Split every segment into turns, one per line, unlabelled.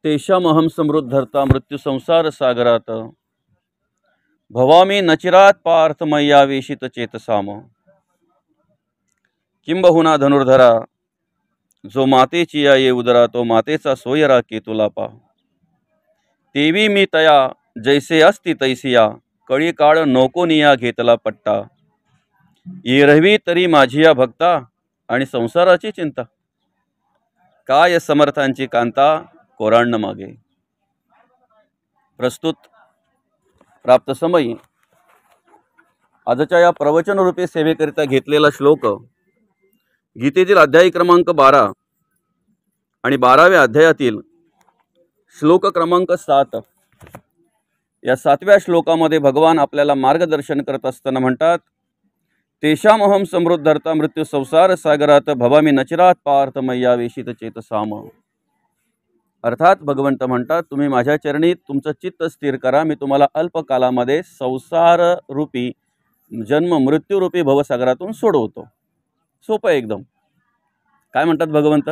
तेषामहं समृद्धर्ता मृत्यु संसार सागरात भवामी नचिरात पार्थ मय्यावेशित चेतसाम। किंबहुना धनुर्धरा जो मातेची या ये उदरा तो मातेचा सोयरा केतुलापा। तेवी मी तया जैसे असती तैसिया कळी काळ नोकोनिया घेतला पट्टा। येरवी तरी माझी या भक्ता आणि संसाराची चिंता। काय समर्थांची कांता कोरांण मागे। प्रस्तुत प्राप्त समयी आजच्या या प्रवचन रूपी सेवेकरिता घेतलेला श्लोक गीतेतील अध्याय क्रमांक 12 आणि 12व्या अध्यायातील श्लोक क्रमांक 7 या 7व्या श्लोकामध्ये भगवान आपल्याला मार्गदर्शन करत असताना म्हणतात, तेषामहं समृद्धर्ता मृत्यू संसार सागरात भवामी नचिरात पार्थ मय्यावेशित चेतसाम। अर्थात भगवंत म्हणतात, तुम्ही माझ्या चरणी तुमचं चित्त स्थिर करा, मी तुम्हाला अल्पकालामध्ये संसार रूपी जन्म मृत्यू रूपी भवसागरातून सोडवतो। सोपं एकदम। काय म्हणतात भगवंत,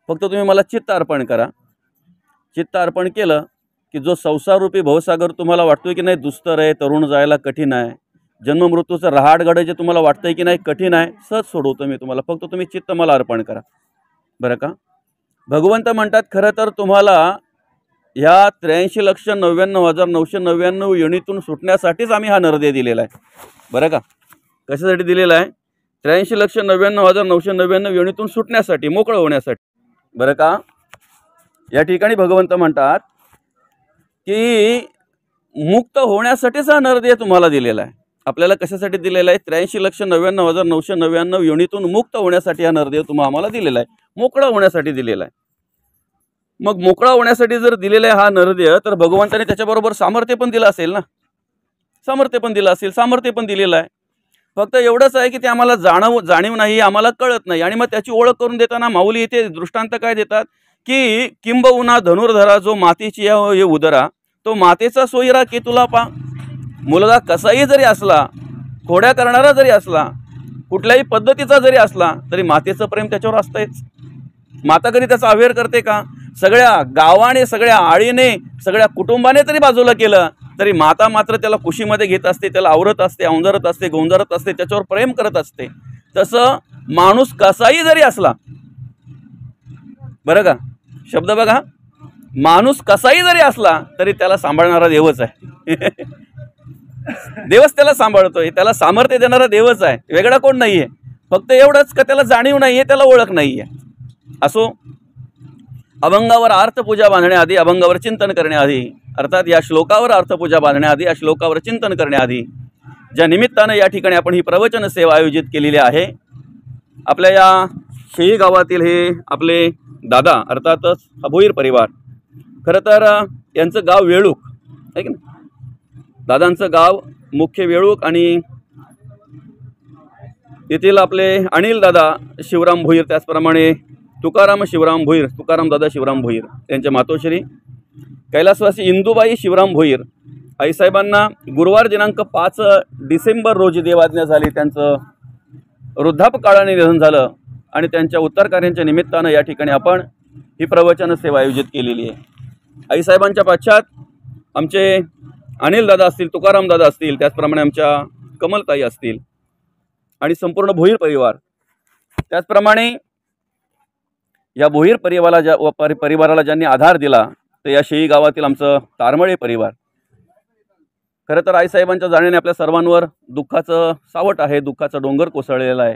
फक्त तुम्ही मला चित्त अर्पण करा। चित्त अर्पण केलं की जो संसार रूपी भवसागर तुम्हाला वाटतोय की नाही दुस्तर आहे, तरुण जायला कठीण आहे, जन्म मृत्यूचं रहाटगड जे तुम्हाला वाटतंय की नाही कठीण आहे, सहज सोडवतो मी तुम्हाला, फक्त तुम्ही चित्त मला अर्पण करा, बरं का। भगवंत म्हणतात, खरं तर तुम्हाला ह्या 83,99,999 योनीतून सुटण्यासाठीच आम्ही हा नरदेह दिलेला आहे, बरं का। कशासाठी दिलेला आहे? 83,99,999 योनीतून सुटण्यासाठी, मोकळं होण्यासाठी, बरं का। या ठिकाणी भगवंत म्हणतात की मुक्त होण्यासाठीच हा नरदेह तुम्हाला दिलेला आहे। आपल्याला कशासाठी दिलेला आहे? 83,99,999 योनीतून मुक्त होण्यासाठी हा नरदेह तुम्हाला आम्हाला दिलेला आहे, मोकळा होण्यासाठी दिलेला आहे। मग मोकळा होण्यासाठी जर दिलेला आहे हा नरदेह, तर भगवंताने त्याच्याबरोबर सामर्थ्य पण दिलं असेल ना, सामर्थ्य पण दिलं असेल, सामर्थ्य पण दिलेलं आहे। फक्त एवढंच आहे की ते आम्हाला जाणीव नाही, आम्हाला कळत नाही। आणि मग त्याची ओळख करून देताना माऊली इथे दृष्टांत काय देतात की किंबहुना धनुर्धरा जो मातेची ये उदरा तो मातेचा सोयरा केतुला पा। मुलगा कसाही जरी असला, खोड्या करणारा जरी असला, कुठल्याही पद्धतीचा जरी असला, तरी मातेचं प्रेम त्याच्यावर असतंच। माता कधी त्याचा अवेअर करते का? सगळ्या गावाने, सगळ्या आळीने, सगळ्या कुटुंबाने तरी बाजूला केलं तरी माता मात्र त्याला कुशीमध्ये घेत असते, त्याला आवरत असते, औंजरत असते, गोंजरत असते, त्याच्यावर प्रेम करत असते। तसं माणूस कसाही जरी असला, बरं का, शब्द बघा, माणूस कसाही जरी असला तरी त्याला सांभाळणारा देवच आहे। देवच त्याला सांभाळतोय, त्याला सामर्थ्य देणारा देवच आहे, वेगळा कोण नाहीये। फक्त एवढंच का त्याला जाणीव नाहीये, त्याला ओळख नाहीये। असो, अभंगावर अर्थपूजा बांधण्याआधी, अभंगावर चिंतन करण्याआधी, अर्थात या श्लोकावर अर्थपूजा बांधण्याआधी, या श्लोकावर चिंतन करण्याआधी, ज्या निमित्तानं या ठिकाणी आपण ही प्रवचन सेवा आयोजित केलेली आहे, आपल्या या शेळी गावातील हे आपले दादा, अर्थातच हा भोईर परिवार, खरं तर यांचं गाव वेळूक आहे की ना, दादांचं गाव मुख्य वेळूक, आणि येथील आपले अनिल दादा शिवराम भोईर, त्याचप्रमाणे तुकाराम शिवराम भोईर, तुकाराम दादा शिवराम भोईर, त्यांच्या मातोश्री कैलासवासी इंदुबाई शिवराम भोईर आईसाहेबांना गुरुवार दिनांक 5 डिसेंबर रोजी देवाज्ञा झाली, त्यांचं वृद्धापकाळाने निधन झालं। आणि त्यांच्या उत्तर कार्यांच्या निमित्तानं या ठिकाणी आपण ही प्रवचन सेवा आयोजित केलेली आहे। आईसाहेबांच्या पश्चात आमचे अनिल दादा असतील, तुकाराम दादा असतील, त्याचप्रमाणे आमच्या कमलताई असतील आणि संपूर्ण भोईर परिवार, त्याचप्रमाणे या भोईर परिवाराला ज्यांनी आधार दिला तर या शेळी गावातील आमचं तारमळे परिवार। खरं तर आईसाहेबांच्या जाण्याने आपल्या सर्वांवर दुःखाचं सावट आहे, दुःखाचा डोंगर कोसळलेला आहे।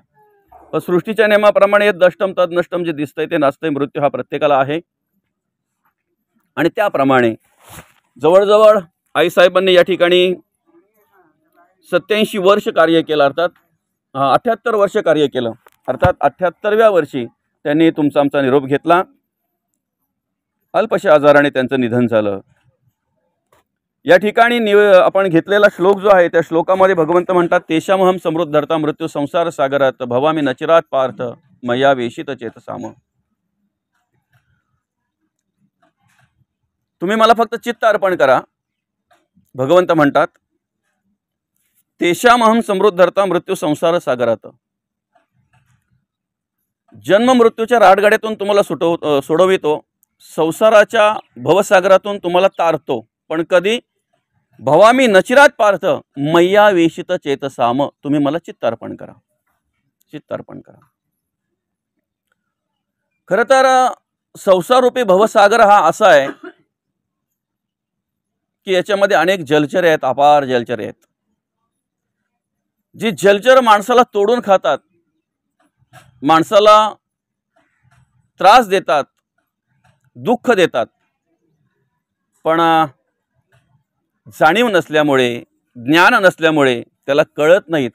पण सृष्टीच्या नियमाप्रमाणे दष्टम तद नष्टम, जे दिसतंय ते नाचतंय, मृत्यू हा प्रत्येकाला आहे। आणि त्याप्रमाणे जवळजवळ आईसाहेबांनी या ठिकाणी 87 वर्ष कार्य केलं, अर्थात 78 वर्ष कार्य केलं, अर्थात 78व्या वर्षी त्यांनी तुमचा आमचा निरोप घेतला। अल्पशा आजाराने त्यांचं निधन झालं। या ठिकाणी आपण घेतलेला श्लोक जो आहे त्या श्लोकामध्ये भगवंत म्हणतात, तेषामहं समृद्धर्ता मृत्यू संसार सागरात भवामी नचिरात पार्थ मय्यावेशित चेतसाम। तुम्ही मला फक्त चित्त अर्पण करा, भगवंत म्हणतात, तेषामहं समृद्धर्ता मृत्यू संसार सागरात। जन्म मृत्यूच्या राडगाड्यातून तुम्हाला सोडवितो, संसाराच्या भवसागरातून तुम्हाला तारतो, पण कधी भवामी नचिरात पार्थ मैया वेशित चेतसाम, तुम्ही मला चित्तार्पण करा, चित्तार्पण करा. खरं तर संसाररूपी भवसागर हा असा आहे की याच्यामध्ये अनेक जलचर आहेत, अपार जलचर आहेत. जी जलचर माणसाला तोडून खातात, माणसाला त्रास देतात, दुःख देतात, पण जाणीव नसल्यामुळे, ज्ञान नसल्यामुळे त्याला कळत नाहीत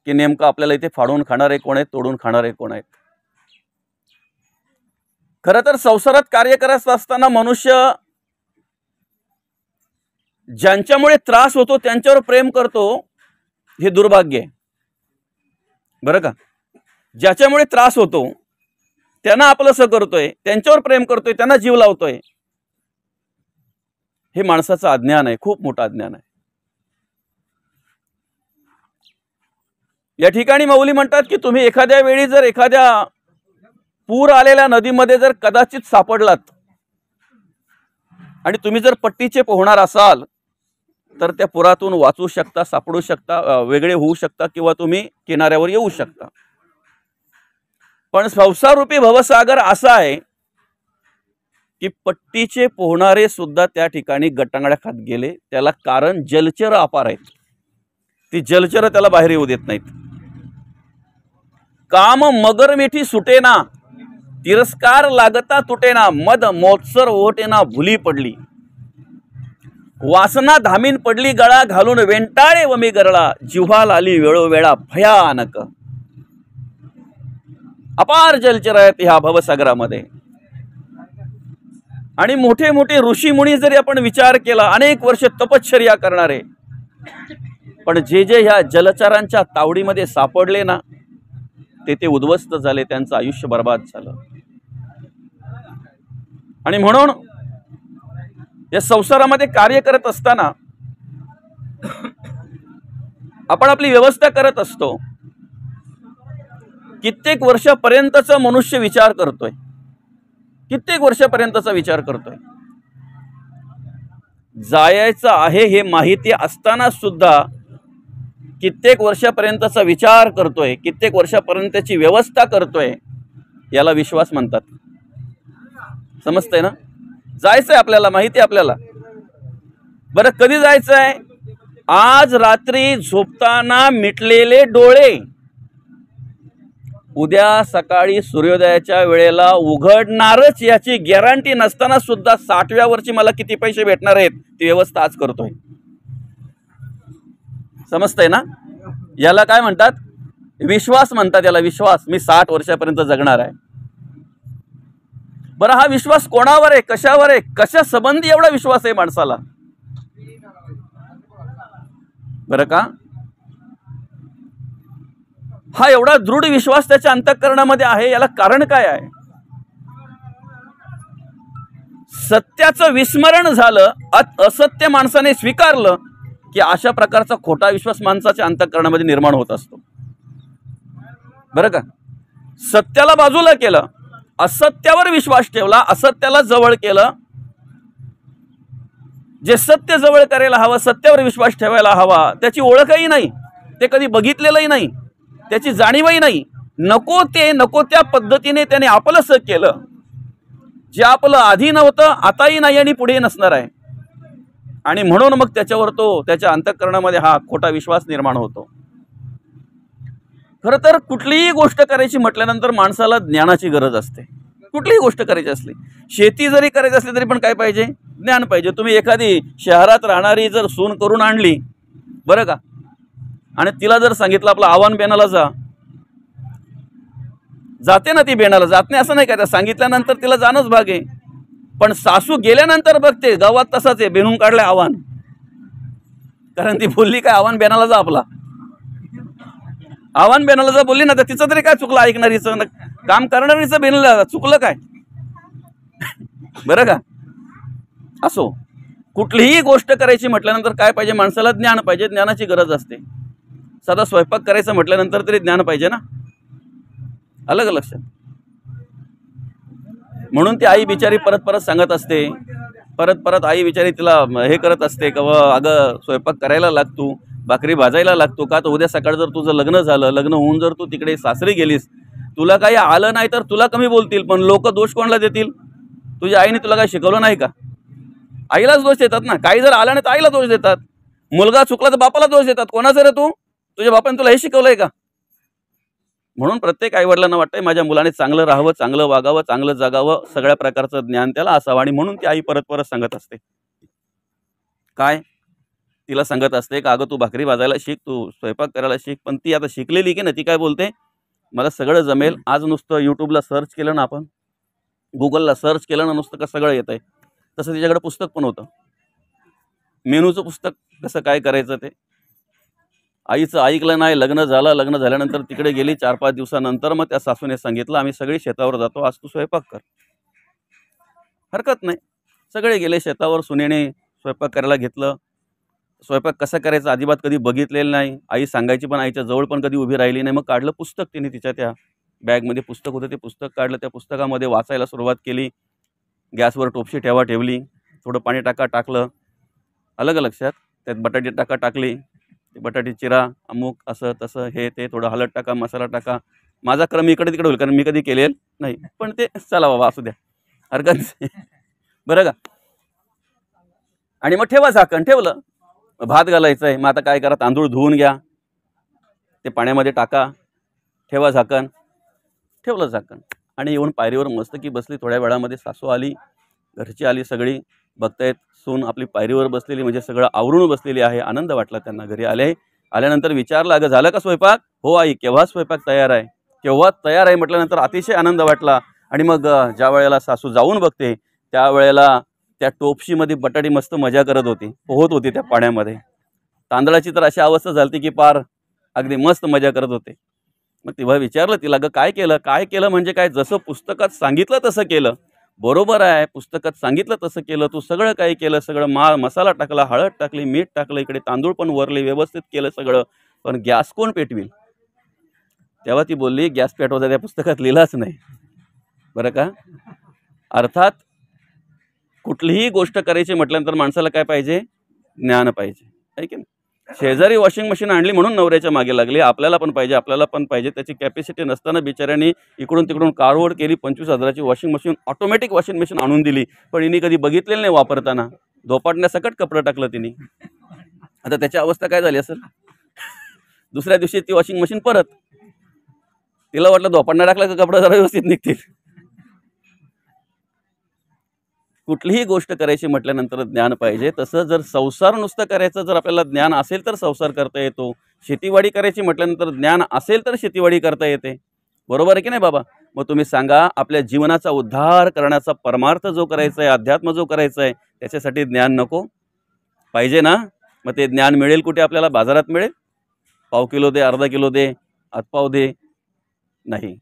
की नेमकं आपल्याला इथे फाडून खाणारे कोण आहेत, तोडून खाणारे कोण आहेत. खरं तर संसारात कार्य करत असताना मनुष्य ज्यांच्यामुळे त्रास होतो त्यांच्यावर प्रेम करतो, हे दुर्भाग्य आहे. बरं का? ज्याच्यामुळे त्रास होतो त्यांना आपलंसं करतोय, त्यांच्यावर प्रेम करतोय, त्यांना जीव लावतोय, हे माणसाचं अज्ञान आहे, खूप मोठं अज्ञान आहे. या ठिकाणी मौली म्हणतात की तुम्ही एखाद्या वेळी जर एखाद्या पूर आलेल्या नदीमध्ये जर कदाचित सापडलात आणि तुम्ही जर पट्टीचे पोहणार असाल तर त्या पुरातून वाचू शकता, सापडू शकता, वेगळे होऊ शकता किंवा तुम्ही किनाऱ्यावर येऊ शकता. पण संसाररूपी भवसागर असा आहे की पट्टीचे पोहणारे सुद्धा त्या ठिकाणी गटांगड्या खात गेले. त्याला कारण जलचर अपार आहेत, ती जलचर त्याला बाहेर येऊ देत नाहीत. काम मगर मिठी सुटेना, तिरस्कार लागता तुटेना, मद मोत्सर ओटेना भुली पडली, वासना धामीन पडली गळा घालून वेंटाळे व मी गरळा, जिव्हाल आली वेळोवेळा भयानक. अपार जलचर आहेत ह्या भवसागरामध्ये. आणि मोठे मोठे ऋषी मुनी जरी आपण विचार केला, अनेक वर्ष तपश्चर्या करणारे, पण जे जे ह्या जलचरांच्या तावडीमध्ये सापडले ना, ते उद्ध्वस्त झाले, त्यांचं आयुष्य बर्बाद झालं. आणि म्हणून या संसारामध्ये कार्य करत असताना आपण आपली व्यवस्था करत असतो. कित्येक वर्षापर्यंतचा मनुष्य विचार करतोय, कित्येक वर्षापर्यंतचा विचार करतोय. जायचं आहे हे माहिती असताना सुद्धा कित्येक वर्षापर्यंतचा विचार करतोय, कित्येक वर्षापर्यंतची व्यवस्था करतोय. याला विश्वास म्हणतात. समजतंय ना? जायचंय आपल्याला, माहिती आहे आपल्याला. बरं, कधी जायचंय? आज रात्री झोपताना मिटलेले डोळे उद्या सकाळी सूर्योदयाच्या वेळेला उघडणारच याची गॅरंटी नसताना सुद्धा 60व्या वर्षी मला किती पैसे भेटणार आहेत ती व्यवस्था आज करतोय. समजतंय ना? याला काय म्हणतात? विश्वास म्हणतात याला, विश्वास. मी 60 वर्षापर्यंत जगणार आहे. बरं, हा विश्वास कोणावर आहे, कशावर आहे, कशा संबंधी एवढा विश्वास आहे माणसाला? बरं का? हा एवढा दृढ विश्वास त्याच्या अंतःकरणामध्ये आहे, याला कारण काय आहे? सत्याचं विस्मरण झालं, असत्य माणसाने स्वीकारलं की अशा प्रकारचा खोटा विश्वास माणसाच्या अंतःकरणामध्ये निर्माण होत असतो. बरं का? सत्याला बाजूला केलं, असत्यावर विश्वास ठेवला, असत्याला जवळ केलं. जे सत्य जवळ करायला हवं, सत्यावर विश्वास ठेवायला हवा, त्याची ओळखही नाही, ते कधी बघितलेलंही नाही, त्याची जाणीवही नाही. नको ते नको त्या पद्धतीने त्याने आपलंसं केलं. जे आपलं आधी नव्हतं, आताही नाही आणि पुढे नसणार आहे. आणि म्हणून मग त्याच्यावर तो, त्याच्या अंतःकरणामध्ये हा खोटा विश्वास निर्माण होतो. खरं तर कुठलीही गोष्ट करायची म्हटल्यानंतर माणसाला ज्ञानाची गरज असते. कुठलीही गोष्ट करायची असली, शेती जरी करायची असली तरी पण काय पाहिजे? ज्ञान पाहिजे. तुम्ही एखादी शहरात राहणारी जर सून करून आणली, बरं का, आणि तिला जर सांगितलं आपलं आव्हान बेनाला जा, जाते ना ती बेनाला? जात नाही असं नाही का? त्या सांगितल्यानंतर तिला जाणंच भाग आहे. पण सासू गेल्यानंतर बघते गावात तसाच आहे, बेनून काढलंय आव्हान. कारण ती बोलली काय, आव्हान बेनाला जा आपला. आव्हान बेनाला जा बोलली ना, तर तिचं तरी काय चुकलं? ऐकणारीचं, काम करणारीचं बेनाला चुकलं काय? बरं का? असो, कुठलीही गोष्ट करायची म्हटल्यानंतर काय पाहिजे? माणसाला ज्ञान पाहिजे, ज्ञानाची गरज असते. साधा स्वयंपाक करायचं म्हटल्यानंतर तरी ज्ञान पाहिजे ना. अलग लक्षात. म्हणून ती आई बिचारी परत परत सांगत असते, परत परत आई बिचारी तिला हे करत असते का अगं स्वयंपाक करायला लागतो, भाकरी भाजायला लागतो का, तर उद्या सकाळ जर तुझं लग्न झालं, लग्न होऊन जर तू तिकडे सासरी गेलीस, तुला काही आलं नाही तर तुला कमी बोलतील, पण लोक दोष कोणाला देतील? तुझ्या आईने तुला काही शिकवलं नाही का? आईलाच दोष देतात ना. काही जर आलं नाही तर आईला दोष देतात. मुलगा चुकला तर बापाला दोष देतात. कोणाचं रे तू? तुझ्या बापाने तुला हे शिकवलंय का? म्हणून प्रत्येक आईवडिलांना वाटतंय माझ्या मुलाने चांगलं राहावं, चांगलं वागावं, चांगलं जगावं, सगळ्या प्रकारचं ज्ञान त्याला असावं. आणि म्हणून ती आई परत परत सांगत असते. काय तिला सांगत असते का, अगं तू भाकरी भाजायला शिक, तू स्वयंपाक करायला शिक. पण ती आता शिकलेली की ना, ती काय बोलते, मला सगळं जमेल. आज नुसतं यूट्यूबला सर्च केलं ना, आपण गुगलला सर्च केलं ना, नुसतं का सगळं येतंय. तसं तिच्याकडे पुस्तक पण होतं, मेनूचं पुस्तक, कसं काय करायचं ते. आईचं ऐकलं नाही, लग्न झालं. लग्न झाल्यानंतर तिकडे गेली. 4-5 दिवसानंतर मग त्या सासूने सांगितलं, आम्ही सगळी शेतावर जातो, आज तू स्वयंपाक कर. हरकत नाही. सगळे गेले शेतावर. सुनेने स्वयंपाक करायला घेतलं. स्वयंपाक कसा करायचा अजिबात कधी बघितलेलं नाही. आई सांगायची पण आईच्या जवळ पण कधी उभी राहिली नाही. मग काढलं पुस्तक, तिने तिच्या त्या बॅगमध्ये पुस्तक होतं, ते पुस्तक काढलं. त्या पुस्तकामध्ये वाचायला सुरुवात केली. गॅसवर टोपशी ठेवली. थोडं पाणी टाकलं. अलग लक्षात. त्यात बटाटे टाकली. ते बटाटे चिरा, अमुक असं तसं हे ते, थोडं हळद टाका, मसाला टाका. माझा क्रम इकडे तिकडे होईल, कारण मी कधी केलेलं नाही. पण ते चला बाबा असू द्या, हरकत नाही. बरं का. आणि मग ठेवा झाकण. ठेवलं. भात घालायचं आहे. मग आता काय करा, तांदूळ धुवून घ्या, ते पाण्यामध्ये टाका, ठेवा झाकण. ठेवलं झाकण. आणि येऊन पायरीवर मस्त की बसली. थोड्या वेळामध्ये सासू आली, घरची आली सगळी. बघतायत सून आपली पायरीवर बसलेली, म्हणजे सगळं आवरून बसलेली आहे. आनंद वाटला त्यांना. घरी आल्यानंतर विचारलं, अगं झालं का स्वयंपाक? हो आई, केव्हा स्वयंपाक तयार आहे? केव्हा तयार आहे म्हटल्यानंतर अतिशय आनंद वाटला. आणि मग ज्या वेळेला सासू जाऊन बघते, त्यावेळेला त्या टोपशीमध्ये बटाटी मस्त मजा करत होती, पोहत होती त्या पाण्यामध्ये. तांदळाची तर अशी अवस्था झाली की पार अगदी मस्त मजा करत होते. मग तेव्हा विचारलं तिला, अगं काय केलं? काय केलं म्हणजे काय? जसं पुस्तकात सांगितलं तसं केलं. बरोबर आहे, पुस्तकात सांगितलं तसं केलं. तू सगळं काय केलं? सगळं मसाला टाकला, हळद टाकली, मीठ टाकलं, इकडे तांदूळ पण वरले, व्यवस्थित केलं सगळं. पण गॅस कोण पेटविल? तेव्हा ती बोलली, गॅस पेटवायचा त्या पुस्तकात लिहिलाच नाही. बरं का. अर्थात कुठलीही गोष्ट करायची म्हटल्यानंतर माणसाला काय पाहिजे? ज्ञान पाहिजे, आहे की नाही? शेजारी वॉशिंग मशीन आणली म्हणून नवऱ्याच्या मागे लागली. आपल्याला पण पाहिजे. त्याची कॅपॅसिटी नसताना बिचाऱ्यांनी इकडून तिकडून कारवड केली. 25,000ची washing machine, automatic washing machine आणून दिली. पण हिने कधी बघितलेलं नाही वापरताना. धोपाटण्यासकट कपडं टाकलं तिने. आता त्याची अवस्था काय झाली असेल? दुसऱ्या दिवशी ती वॉशिंग मशीन परत. तिला वाटलं धोपाटण्या टाकलं का कपडं जरा व्यवस्थित निघतील. कुठलीही गोष्ट करायची म्हटल्यानंतर ज्ञान पाहिजे. तसं जर संसार नुसतं करायचं जर आपल्याला ज्ञान असेल तर संसार करता येतो. शेतीवाडी करायची म्हटल्यानंतर ज्ञान असेल तर शेतीवाडी करता येते. बरोबर आहे की नाही बाबा? मग तुम्ही सांगा, आपल्या जीवनाचा उद्धार करण्याचा परमार्थ जो करायचा आहे, अध्यात्म जो करायचा आहे, त्याच्यासाठी ज्ञान नको पाहिजे ना? मग ते ज्ञान मिळेल कुठे आपल्याला? बाजारात मिळेल? पाव किलो दे, अर्धा किलो दे, हातपाव दे, नाही.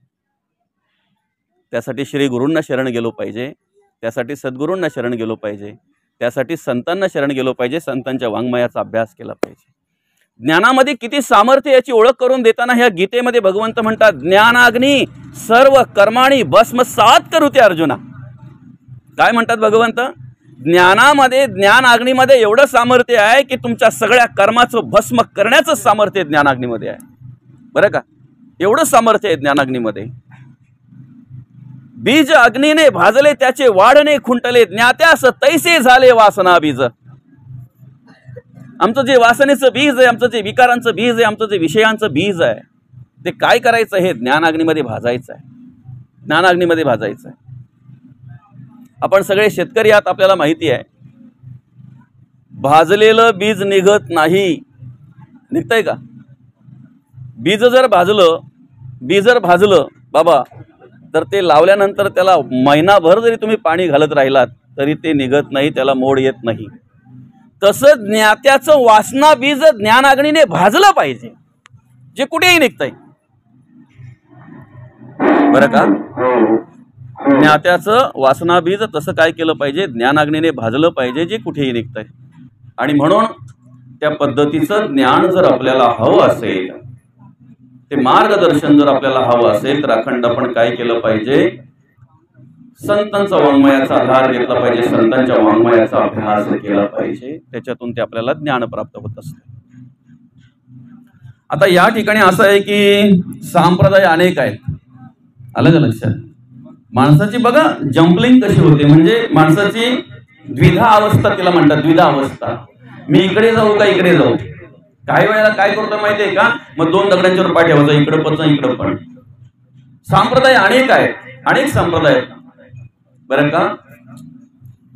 त्यासाठी श्री गुरूंना शरण गेलो पाहिजे. त्यासाठी सद्गुरूंना शरण गेलो पाहिजे. त्यासाठी संतांना शरण गेलो पाहिजे. संतांच्या वाङ्मयाचा अभ्यास केला पाहिजे. ज्ञानामध्ये किती सामर्थ्य याची ओळख करून देताना ह्या गीतेमध्ये भगवंत म्हणतात, ज्ञानाग्नी सर्व कर्माणी भस्मसात करुते अर्जुना. काय म्हणतात भगवंत? ज्ञानामध्ये, ज्ञानाग्नीमध्ये एवढं सामर्थ्य आहे की तुमच्या सगळ्या कर्माचं भस्म करण्याचं सामर्थ्य ज्ञानाग्नीमध्ये आहे. बरं का. एवढं सामर्थ्य आहे ज्ञानाग्नीमध्ये. बीज अग्नीने भाजले, त्याचे वाढणे खुंटले, ज्ञात्यास तैसे झाले वासना बीज. आमचं जे वासनेचं बीज आहे, आमचं जे विकारांचं बीज आहे, आमचं जे विषयांचं बीज आहे, ते काय करायचं? हे ज्ञानाग्नीमध्ये भाजायचं आहे. ज्ञानाग्नीमध्ये भाजायचं आहे. आपण सगळे शेतकरी आहात, आपल्याला माहिती आहे. भाजलेलं बीज निघत नाही. निघतंय का? बीज जर भाजलं बाबा, तर ते लावल्यानंतर त्याला महिनाभर जरी तुम्ही पाणी घालत राहिलात तरी ते निघत नाही, त्याला मोड येत नाही. तसं ज्ञात्याचं वासना बीज ज्ञानाग्नीने भाजलं पाहिजे, जे कुठेही निघतंय. बरं का. ज्ञात्याचं वासना बीज तसं काय केलं पाहिजे? ज्ञानाग्नीने भाजलं पाहिजे, जे कुठेही निघतंय. आणि म्हणून त्या पद्धतीचं ज्ञान जर आपल्याला हवं असेल, ते मार्गदर्शन जर आपल्याला हवं असेल, तर अखंड आपण काय केलं पाहिजे? संतांचा वाङ्मयाचा आधार घेतला पाहिजे, संतांच्या वाङ्मयाचा अभ्यास केला पाहिजे, त्याच्यातून ते आपल्याला ज्ञान प्राप्त होत असते. आता या ठिकाणी असं आहे की संप्रदाय अनेक आहेत. आलं का लक्षात? माणसाची बघा जम्पलिंग कशी होते, म्हणजे माणसाची द्विधा अवस्था तिला म्हणतात, द्विधा अवस्था. मी इकडे जाऊ का इकडे जाऊ? काही वेळेला काय करतो माहितीये का, मग दोन दगडांच्यावर पाय ठेवायचा, इकडं पण इकडं पण. संप्रदाय अनेक आहेत, अनेक संप्रदाय आहेत बरं का.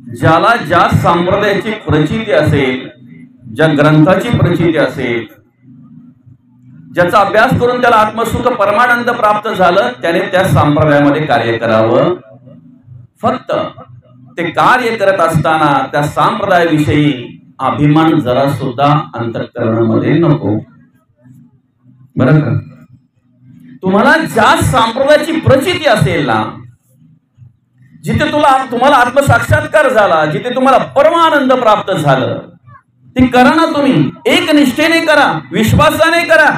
ज्याला ज्या संप्रदायाची प्रचिती असेल, ज्या ग्रंथाची प्रचिती असेल, ज्याचा अभ्यास करून त्याला आत्मसुख परमानंद प्राप्त झालं, त्याने त्या संप्रदायामध्ये कार्य करावं. फक्त ते कार्य करत असताना त्या संप्रदायाविषयी अभिमान जरा सुद्धा अंतःकरणामध्ये नको. बरं का? तुम्हाला ज्या संप्रदायाची प्रचिती असेल ना, जिथे तुम्हाला आत्मसाक्षात्कार झाला, जिथे तुम्हाला परमानंद प्राप्त झालं, ते करा ना. तुम्ही एक निष्ठेने करा, विश्वासाने करा,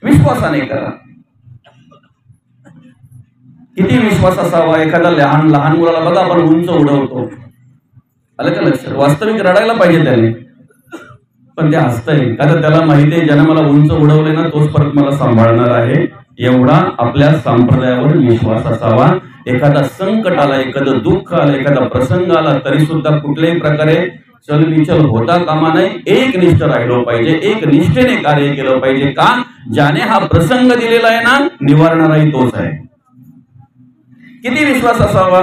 विश्वासाने करा. किती विश्वास असावा? एखादा लहान लहान मुलाला बघा आपण उंच उडवतो, आलं का लक्षात? वास्तविक रडायला पाहिजे त्याने, पण ते हसतंय, कारण त्याला माहिती आहे ज्याने मला उंच उडवले ना तोच परत मला सांभाळणार आहे. एवढा आपल्या संप्रदायावर विश्वास असावा. एखादा संकट आला, एखादं दुःख आलं, एखादा प्रसंग आला, तरी सुद्धा कुठल्याही प्रकारे चलबिचल होता कामा नाही. एक निष्ठ राहिलो पाहिजे, एक निष्ठेने कार्य केलं पाहिजे. का? ज्याने हा प्रसंग दिलेला आहे ना, निवारणाराही तोच आहे. किती विश्वास असावा?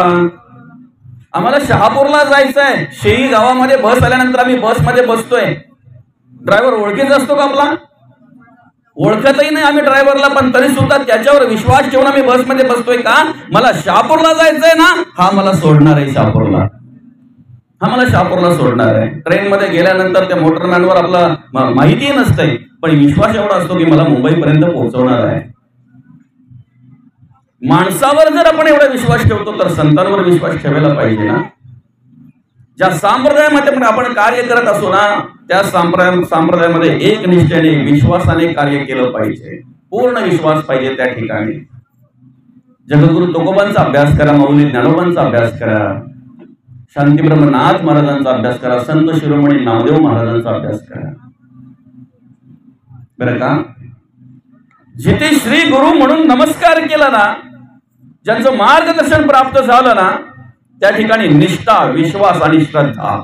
आम्हाला शहापूरला जायचंय, शेळी गावामध्ये बस आल्यानंतर आम्ही बसमध्ये बसतोय. ड्रायव्हर ओळखीचा असतो का आपला? ओळखतही नाही आम्ही ड्रायव्हरला, पण तरी सुद्धा त्याच्यावर विश्वास ठेवून आम्ही बसमध्ये बसतोय. का? मला शहापूरला जायचंय ना, हा मला सोडणार आहे शहापूरला, हा मला शहापूरला सोडणार आहे. ट्रेनमध्ये गेल्यानंतर त्या मोटरमॅनवर आपला माहिती नसते, पण विश्वास एवढा असतो की मला मुंबईपर्यंत पोहोचवणार आहे. माणसावर जर आपण एवढा विश्वास ठेवतो तर संतांवर विश्वास ठेवायला पाहिजे ना. ज्या संप्रदायामध्ये आपण कार्य करत असो ना, त्या संप्रदायामध्ये एक निष्ठेने विश्वासाने कार्य केलं पाहिजे. पूर्ण विश्वास पाहिजे त्या ठिकाणी. जगद्गुरु तुकोबांचा अभ्यास करा, माऊली ज्ञानोबांचा अभ्यास करा, शांतीब्रह्मनाथ महाराजांचा अभ्यास करा, संत शिरोमणी नामदेव महाराजांचा अभ्यास करा. बरं का? जिथे श्री गुरु म्हणून नमस्कार केला ना, ज्यांचं मार्गदर्शन प्राप्त झालं ना, त्या ठिकाणी निष्ठा, विश्वास आणि श्रद्धा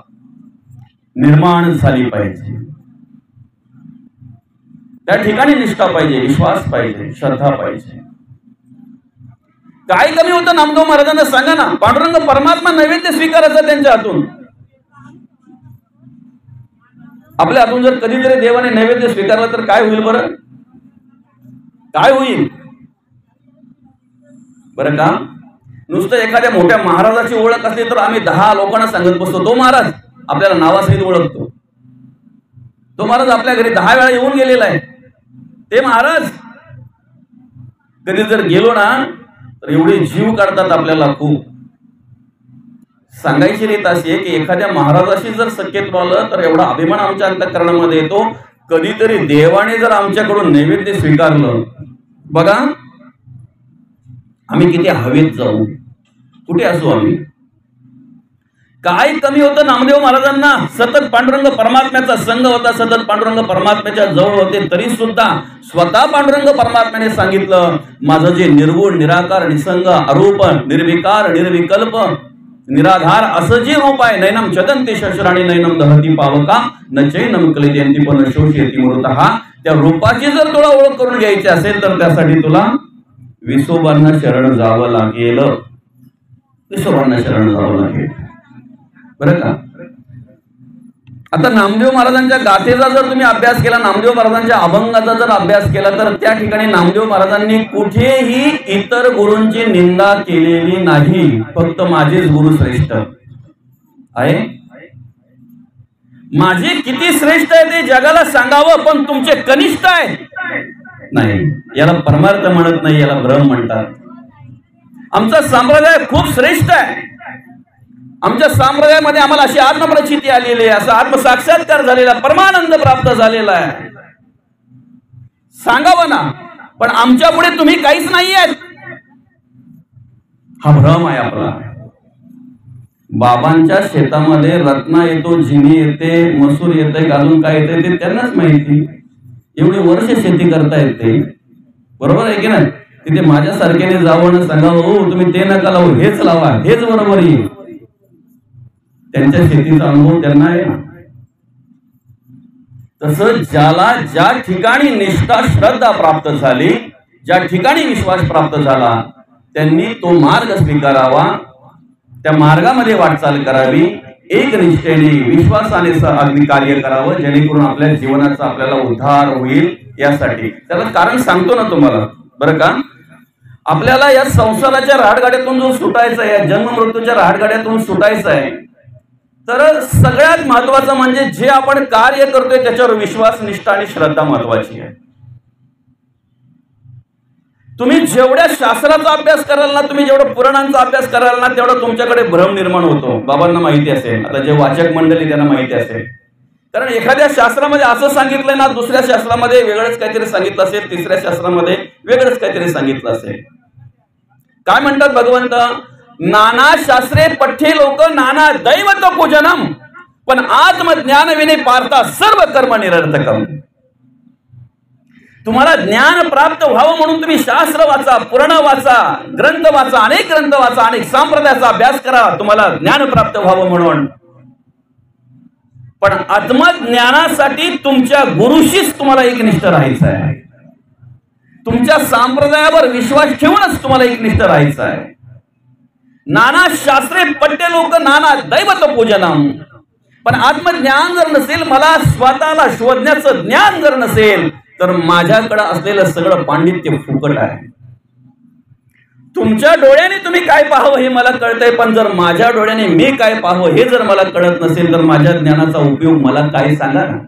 निर्माण झाली पाहिजे. त्या ठिकाणी निष्ठा पाहिजे, विश्वास पाहिजे, श्रद्धा पाहिजे. काय कमी होतं नामदेव महाराजांना सांगा ना. पांडुरंग परमात्मा नैवेद्य स्वीकारायचा त्यांच्या हातून. आपल्या हातून जर कधीतरी देवाने नैवेद्य स्वीकारला तर काय होईल बरं? काय होईल बरं का? नुसतं एखाद्या मोठ्या महाराजाची ओळख असली तर आम्ही 10 लोकांना सांगत बसतो, तो महाराज आपल्याला नावासहित ओळखतो. तो महाराज आपल्या घरी 10 वेळा येऊन गेलेला आहे. ते महाराज कधी जर गेलो ना तर एवढे जीव काढतात आपल्याला. खूप सांगायची रीत अशी आहे की एखाद्या महाराजाशी जर सख्यत्व आलं तर एवढा अभिमान आमच्या अंतःकरणामध्ये येतो. कधीतरी देवाने जर आमच्याकडून नैवेद्य स्वीकारलं, बघा आम्ही किती हवेत जाऊ, कुठे असू आम्ही. काय कमी होतं नामदेव महाराजांना? सतत पांडुरंग परमात्म्याचा संघ होता, सतत पांडुरंग परमात्म्याच्या जवळ होते, तरी सुद्धा स्वतः पांडुरंग परमात्म्याने सांगितलं, माझं जे निर्गुण, निराकार, निसंग, अरूप, निर्विकार, निर्विकल्प, निराधार असं जे रूप आहे, नैनम चदंती शस्त्राणी नैनम दहती पावका न चैनम क्लेदयंती पण शोषयति मृतः, त्या रूपाची जर तुला ओळख करून घ्यायची असेल तर त्यासाठी तुला विसोबांना शरण जावं लागेल. विसोबांना शरण जावं लागेल. बरं का? आता नामदेव महाराजांच्या गाथेचा जर तुम्ही अभ्यास केला, नामदेव महाराजांच्या अभंगाचा जर अभ्यास केला, तर त्या ठिकाणी नामदेव महाराजांनी कुठेही इतर गुरूंची निंदा केलेली नाही. फक्त माझेच गुरु श्रेष्ठ आहे. माझे किती श्रेष्ठ आहे ते जगाला सांगावं, पण तुमचे कनिष्ठ आहे नाही. याला परमार्थ म्हणत नाही, याला भ्रम म्हणतात. आमचा संप्रदाय खूप श्रेष्ठ आहे. आमच्या संप्रदायामध्ये आम्हाला अशी आत्मप्रचिती आलेली आहे, असा आत्मसाक्षात्कार झालेला, परमानंद प्राप्त झालेला आहे. सांगावं ना, पण आमच्या पुढे तुम्ही काहीच नाही आहेत. हा भ्रम आहे आपला. बाबांच्या शेतामध्ये रत्ना येतो, जिनी येते, मसूर येते, घालून काय येते ते त्यांनाच माहिती. एवढी वर्ष शेती करता येते, बरोबर आहे की नाही? तिथे माझ्यासारख्याने जावं आणि सांगावं हो तुम्ही ते नका लावू, हेच लावा, हेच बरोबर येईल. त्यांच्या शेतीचा अनुभव त्यांना आहे. तसं ज्याला ज्या ठिकाणी निष्ठा श्रद्धा प्राप्त झाली, ज्या ठिकाणी विश्वास प्राप्त झाला, त्यांनी तो मार्ग स्वीकारावा, त्या मार्गामध्ये वाटचाल करावी, एक निष्ठेने विश्वासाने अगदी कार्य करावं, जेणेकरून आपल्या जीवनाचा आपल्याला उद्धार होईल. यासाठी त्याला कारण सांगतो ना तुम्हाला, बरं का? आपल्याला या संसाराच्या राहडगाड्यातून जो सुटायचा आहे, या जन्म मृत्यूच्या राहडगाड्यातून सुटायचं आहे, तर सगळ्यात महत्वाचं म्हणजे जे आपण कार्य करतोय त्याच्यावर विश्वास, निष्ठा आणि श्रद्धा महत्वाची आहे. तुम्ही जेवढ्या शास्त्राचा अभ्यास कराल ना, तुम्ही जेवढा पुराणांचा अभ्यास कराल ना, तेवढा तुमच्याकडे भ्रम निर्माण होतो. बाबांना माहिती असेल, आता जे वाचक मंडळी त्यांना माहिती असेल. कारण एखाद्या शास्त्रामध्ये असं सांगितलंय ना, दुसऱ्या शास्त्रामध्ये वेगळंच काहीतरी सांगितलं असेल, तिसऱ्या शास्त्रामध्ये वेगळंच काहीतरी सांगितलं असेल. काय म्हणतात भगवंत? नाना शास्त्रे पठ्ये लोक नाना दैवत पूजनम, पण आत्मज्ञान विने पार्था सर्व कर्म निरर्थकम. तुम्हाला ज्ञान प्राप्त व्हावं म्हणून तुम्ही शास्त्र वाचा, पुराण वाचा, ग्रंथ वाचा, अनेक ग्रंथ वाचा, अनेक संप्रदायाचा अभ्यास करा, तुम्हाला ज्ञान प्राप्त व्हावं म्हणून. पण आत्मज्ञानासाठी तुमच्या गुरुशीच तुम्हाला एकनिष्ठ राहायचं आहे. तुमच्या संप्रदायावर विश्वास ठेवूनच तुम्हाला एकनिष्ठ राहायचं आहे. नाना शास्त्रे पठ्ये लोक नाना दैवत पूजनम, पण आत्मज्ञान जर नसेल, मला स्वतःला शोधण्याचं ज्ञान जर नसेल, तर माझ्याकडे असलेलं सगळं पांडित्य फुकट आहे. तुमच्या डोळ्याने तुम्ही काय पाहावं हे मला कळतंय, पण जर माझ्या डोळ्याने मी काय पाहावं हे जर मला कळत नसेल, तर माझ्या ज्ञानाचा उपयोग मला काय सांगा ना.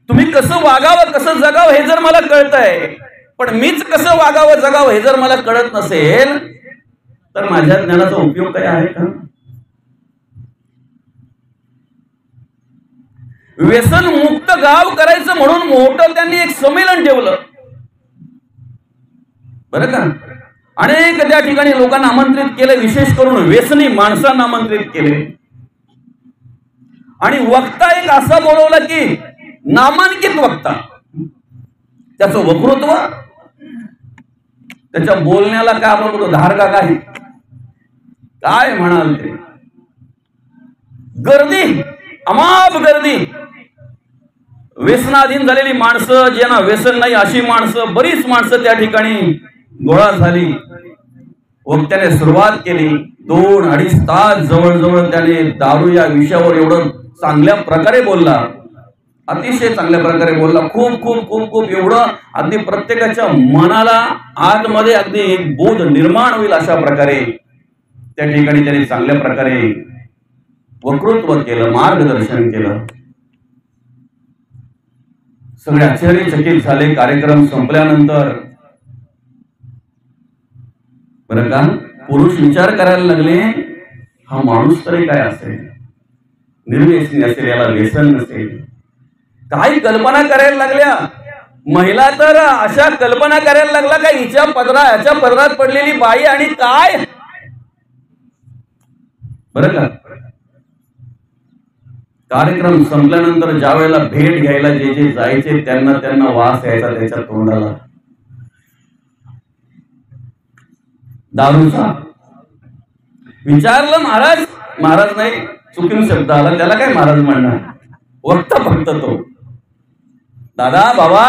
तुम्ही कसं वागावं, कसं जगावं हे जर मला कळतंय, पण मीच कसं वागावं, जगावं हे जर मला कळत नसेल, तर माझ्या ज्ञानाचा उपयोग काय आहे का? व्यसन मुक्त गाव करायचं म्हणून मोठं त्यांनी एक संमेलन ठेवलं, बरं का? अनेक त्या ठिकाणी लोकांना आमंत्रित केले, विशेष करून व्यसनी माणसांना आमंत्रित केले. आणि वक्ता एक असा बोलवला की नामांकित वक्ता, त्याचं वक्तृत्व, त्याच्या बोलण्याला काय आपण म्हणतो धारका काही काय म्हणाल ते, गर्दी, अमाप गर्दी, व्यसनाधीन झालेली माणसं, ज्यांना व्यसन नाही अशी माणसं, बरीच माणसं त्या ठिकाणी गोळा झाली. वक्त्याने सुरुवात केली. 2-2.5 तास जवळजवळ त्याने दारू या विषयावर एवढं चांगल्या प्रकारे बोलला, अतिशय चांगल्या प्रकारे बोलला. खूप खूप खूप खूप एवढं अगदी प्रत्येकाच्या मनाला आतमध्ये अगदी एक बोध निर्माण होईल अशा प्रकारे त्या ठिकाणी त्यांनी चांगल्या प्रकारे वक्तृत्व केलं, मार्गदर्शन केलं. सगळे आश्चर्यचकित झाले. कार्यक्रम संपल्यानंतर बरं का, पुरुष विचार करायला लागले, हा माणूस तरी काय असेल, निर्व्यसनी असेल, याला व्यसन नसेल. काही कल्पना करायला लागल्या. महिला तर अशा कल्पना करायला लागला का हिच्या याच्या पदरात पडलेली बाई आणि काय, बरं का. कार्यक्रम संपल्यानंतर ज्या वेळेला भेट घ्यायला जे जे जायचे त्यांना वास यायचा त्याच्या तोंडाला दारूचा. विचारलं महाराज नाही, चुकीन शब्द आला, त्याला काय महाराज म्हणणार, वक्ता फक्त तो. दादा बाबा,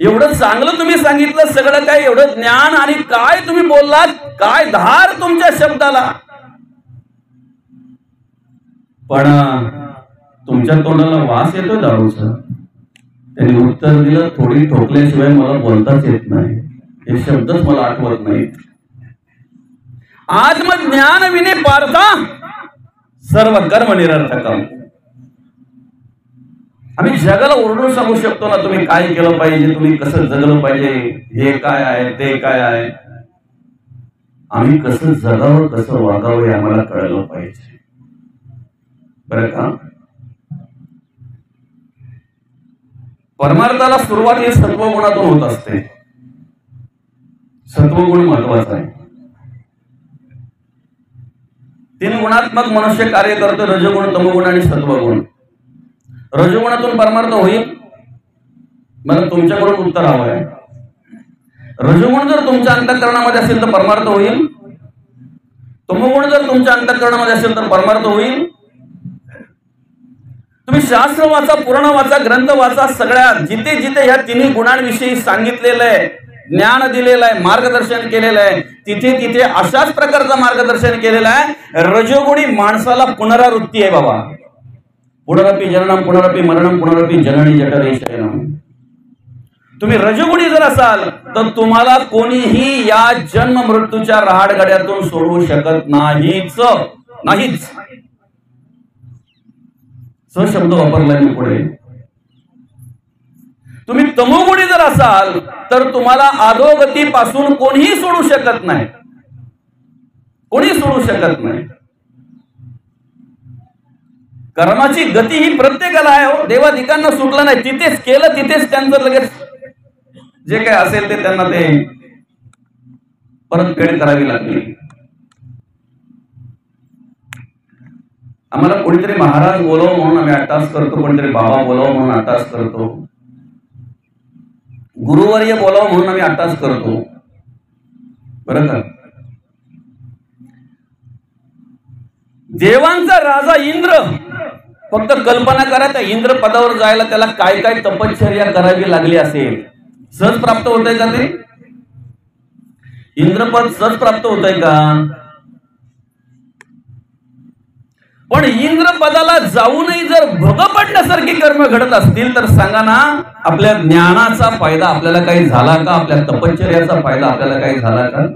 एवढं चांगलं तुम्ही सांगितलं, सगळं काय एवढं ज्ञान, आणि काय तुम्ही बोललात, काय धार तुमच्या शब्दाला, पण तुमच्या तोंडाला वास येतो दारूचा. त्यांनी उत्तर दिलं, थोडी ठोकल्याशिवाय मला बोलताच येत नाही, हे शब्दच मला आठवत नाही. आत्मज्ञान विने पार्था सर्व कर्म निरर्थकम. आम्ही जगाला ओरडून सांगू शकतो ना, तुम्ही काय केलं पाहिजे, तुम्ही कसं जगलं पाहिजे, हे काय आहे, ते काय आहे. आम्ही कसं जगावं, कसं वागावं हे आम्हाला कळलं पाहिजे, बरं का. परमार्थाला सुरुवात ही सत्वगुणातून होत असते. सत्वगुण महत्वाचा आहे. 3 गुणात्मक मनुष्य कार्य करतो, रजगुण, तमोगुण आणि सत्वगुण. रजगुणातून परमार्थ होईल? मला तुमच्याकडून उत्तर हवं आहे. रजगुण जर तुमच्या अंतःकरणामध्ये असेल तर परमार्थ होईल. तमोगुण जर तुमच्या अंतःकरणामध्ये असेल तर परमार्थ होईल. तुम्ही शास्त्र वाचा, पुराण वाचा, ग्रंथ वाचा, सगळ्या जिथे जिथे ह्या 3 गुणांविषयी सांगितलेलं आहे, ज्ञान दिलेलं आहे, मार्गदर्शन केलेलं आहे, तिथे तिथे अशाच प्रकारचं मार्गदर्शन केलेलं आहे. रजोगुणी माणसाला पुनरावृत्ती आहे बाबा. पुनरपि जननम पुनरपि मरणम पुनरपि जननी जठरे शयनम. तुम्ही रजोगुणी जर असाल तर तुम्हाला कोणीही या जन्म मृत्यूच्या रहाडगाड्यातून सोडवू शकत नाहीच. स शब्द वापरलाय मी पुढे. तुम्ही तमोगुणी जर असाल तर तुम्हाला अधोगतीपासून कोणीही सोडू शकत नाही. कोणी सोडू शकत नाही. कर्माची गती ही प्रत्येकाला आहे हो. देवाधिकांना सुटलं नाही, तिथेच केलं तिथेच त्यांचं लगेच जे काय असेल ते त्यांना ते परतफेड करावी लागली. आम्हाला कोणीतरी महाराज बोलावं म्हणून आम्ही अट्टास करतो, कोणीतरी बाबा बोलावं म्हणून अट्टास करतो, गुरुवर्य बोलावं म्हणून आम्ही अट्टास करतो. बरं का? देवांचा राजा इंद्र, फक्त कल्पना करा त्या इंद्र पदावर जायला त्याला काय काय तपश्चर्या करावी लागली असेल. सहज प्राप्त होत आहे का ते? इंद्रपद सहज प्राप्त होत आहे का? पण इंद्रपदाला जाऊनही जर भग पडण्यासारखी कर्म घडत असतील तर सांगा ना, आपल्या ज्ञानाचा फायदा आपल्याला काही झाला का? आपल्या तपश्चर्याचा फायदा आपल्याला काही झाला का?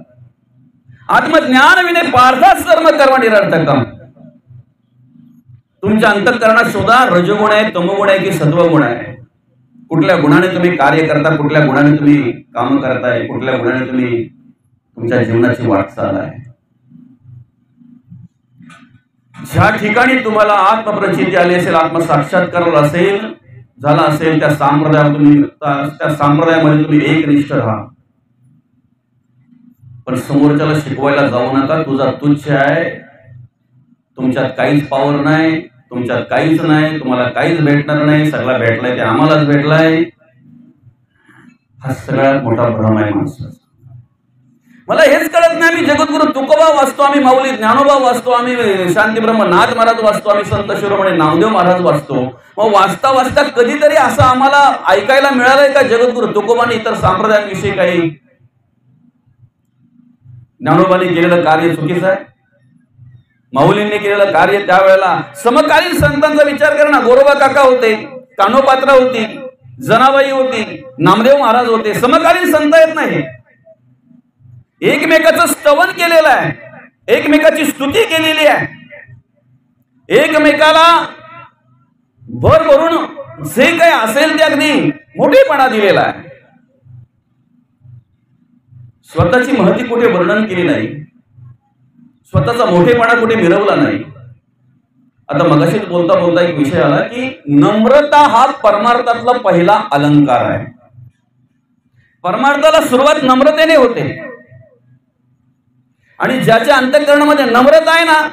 आत्मज्ञान विने पार्थाच सर्व कर्म निरर्थक. तुमच्या अंतःकरणात शोधा, रजोगुण आहे, तमोगुण आहे की सत्वगुण आहे. कुठल्या गुणाने तुम्ही कार्य करता, कुठल्या गुणाने तुम्ही काम करताय, कुठल्या गुणाने तुम्ही तुमच्या जीवनाची वाटचाल आहे. ज्या ठिकाणी तुम्हाला आत्मप्रचिती आली असेल, आत्मसाक्षात्कार असेल झाला असेल, त्या संप्रदायामध्ये तुम्ही एकनिष्ठ राहा. पण समोरच्याला शिकवायला जाऊ नका. तुझा तुच्छ आहे, तुमच्यात काहीच पॉवर नाही, तुमच्यात काहीच नाही, तुम्हाला काहीच भेटणार नाही, सगळा भेटलाय ते आम्हालाच भेटलाय. हा सगळ्यात मोठा भ्रम आहे माणसाचा. मला हेच कळत नाही. आम्ही जगद्गुरु तुकोबा वाचतो, आम्ही माऊली ज्ञानोबा वाचतो, आम्ही शांतीब्रह्म नाथ महाराज वाचतो, आम्ही संत शिरोमणी नामदेव महाराज वाचतो. मग वाचता वाचता कधीतरी असं आम्हाला ऐकायला मिळालंय का जगद्गुरु तुकोबाने इतर संप्रदायांविषयी काही, ज्ञानोबाने केलेलं कार्य चुकीचं आहे, माऊलींनी केलेलं कार्य त्यावेळेला समकालीन संतांचा विचार करा ना. गोरोबा काका होते, कानोपात्रा होती, जनाबाई होती, नामदेव महाराज होते. समकालीन संत आहेत नाही. एकमेकाचं स्तवन केलेलं आहे, एकमेकाची स्तुती केलेली आहे, एकमेकाला भर भरून जे काही असेल ते अगदी मोठेपणा दिलेला आहे. स्वतःची महती कुठे वर्णन केली नाही, स्वतःचा मोठेपणा कुठे मिरवला नाही. आता मगाशीच बोलता बोलता एक विषय आला की नम्रता हा परमार्थातला पहिला अलंकार आहे. परमार्थाला सुरुवात नम्रतेने होते आणि ज्याच्या अंतःकरणामध्ये नम्रता आहे ना,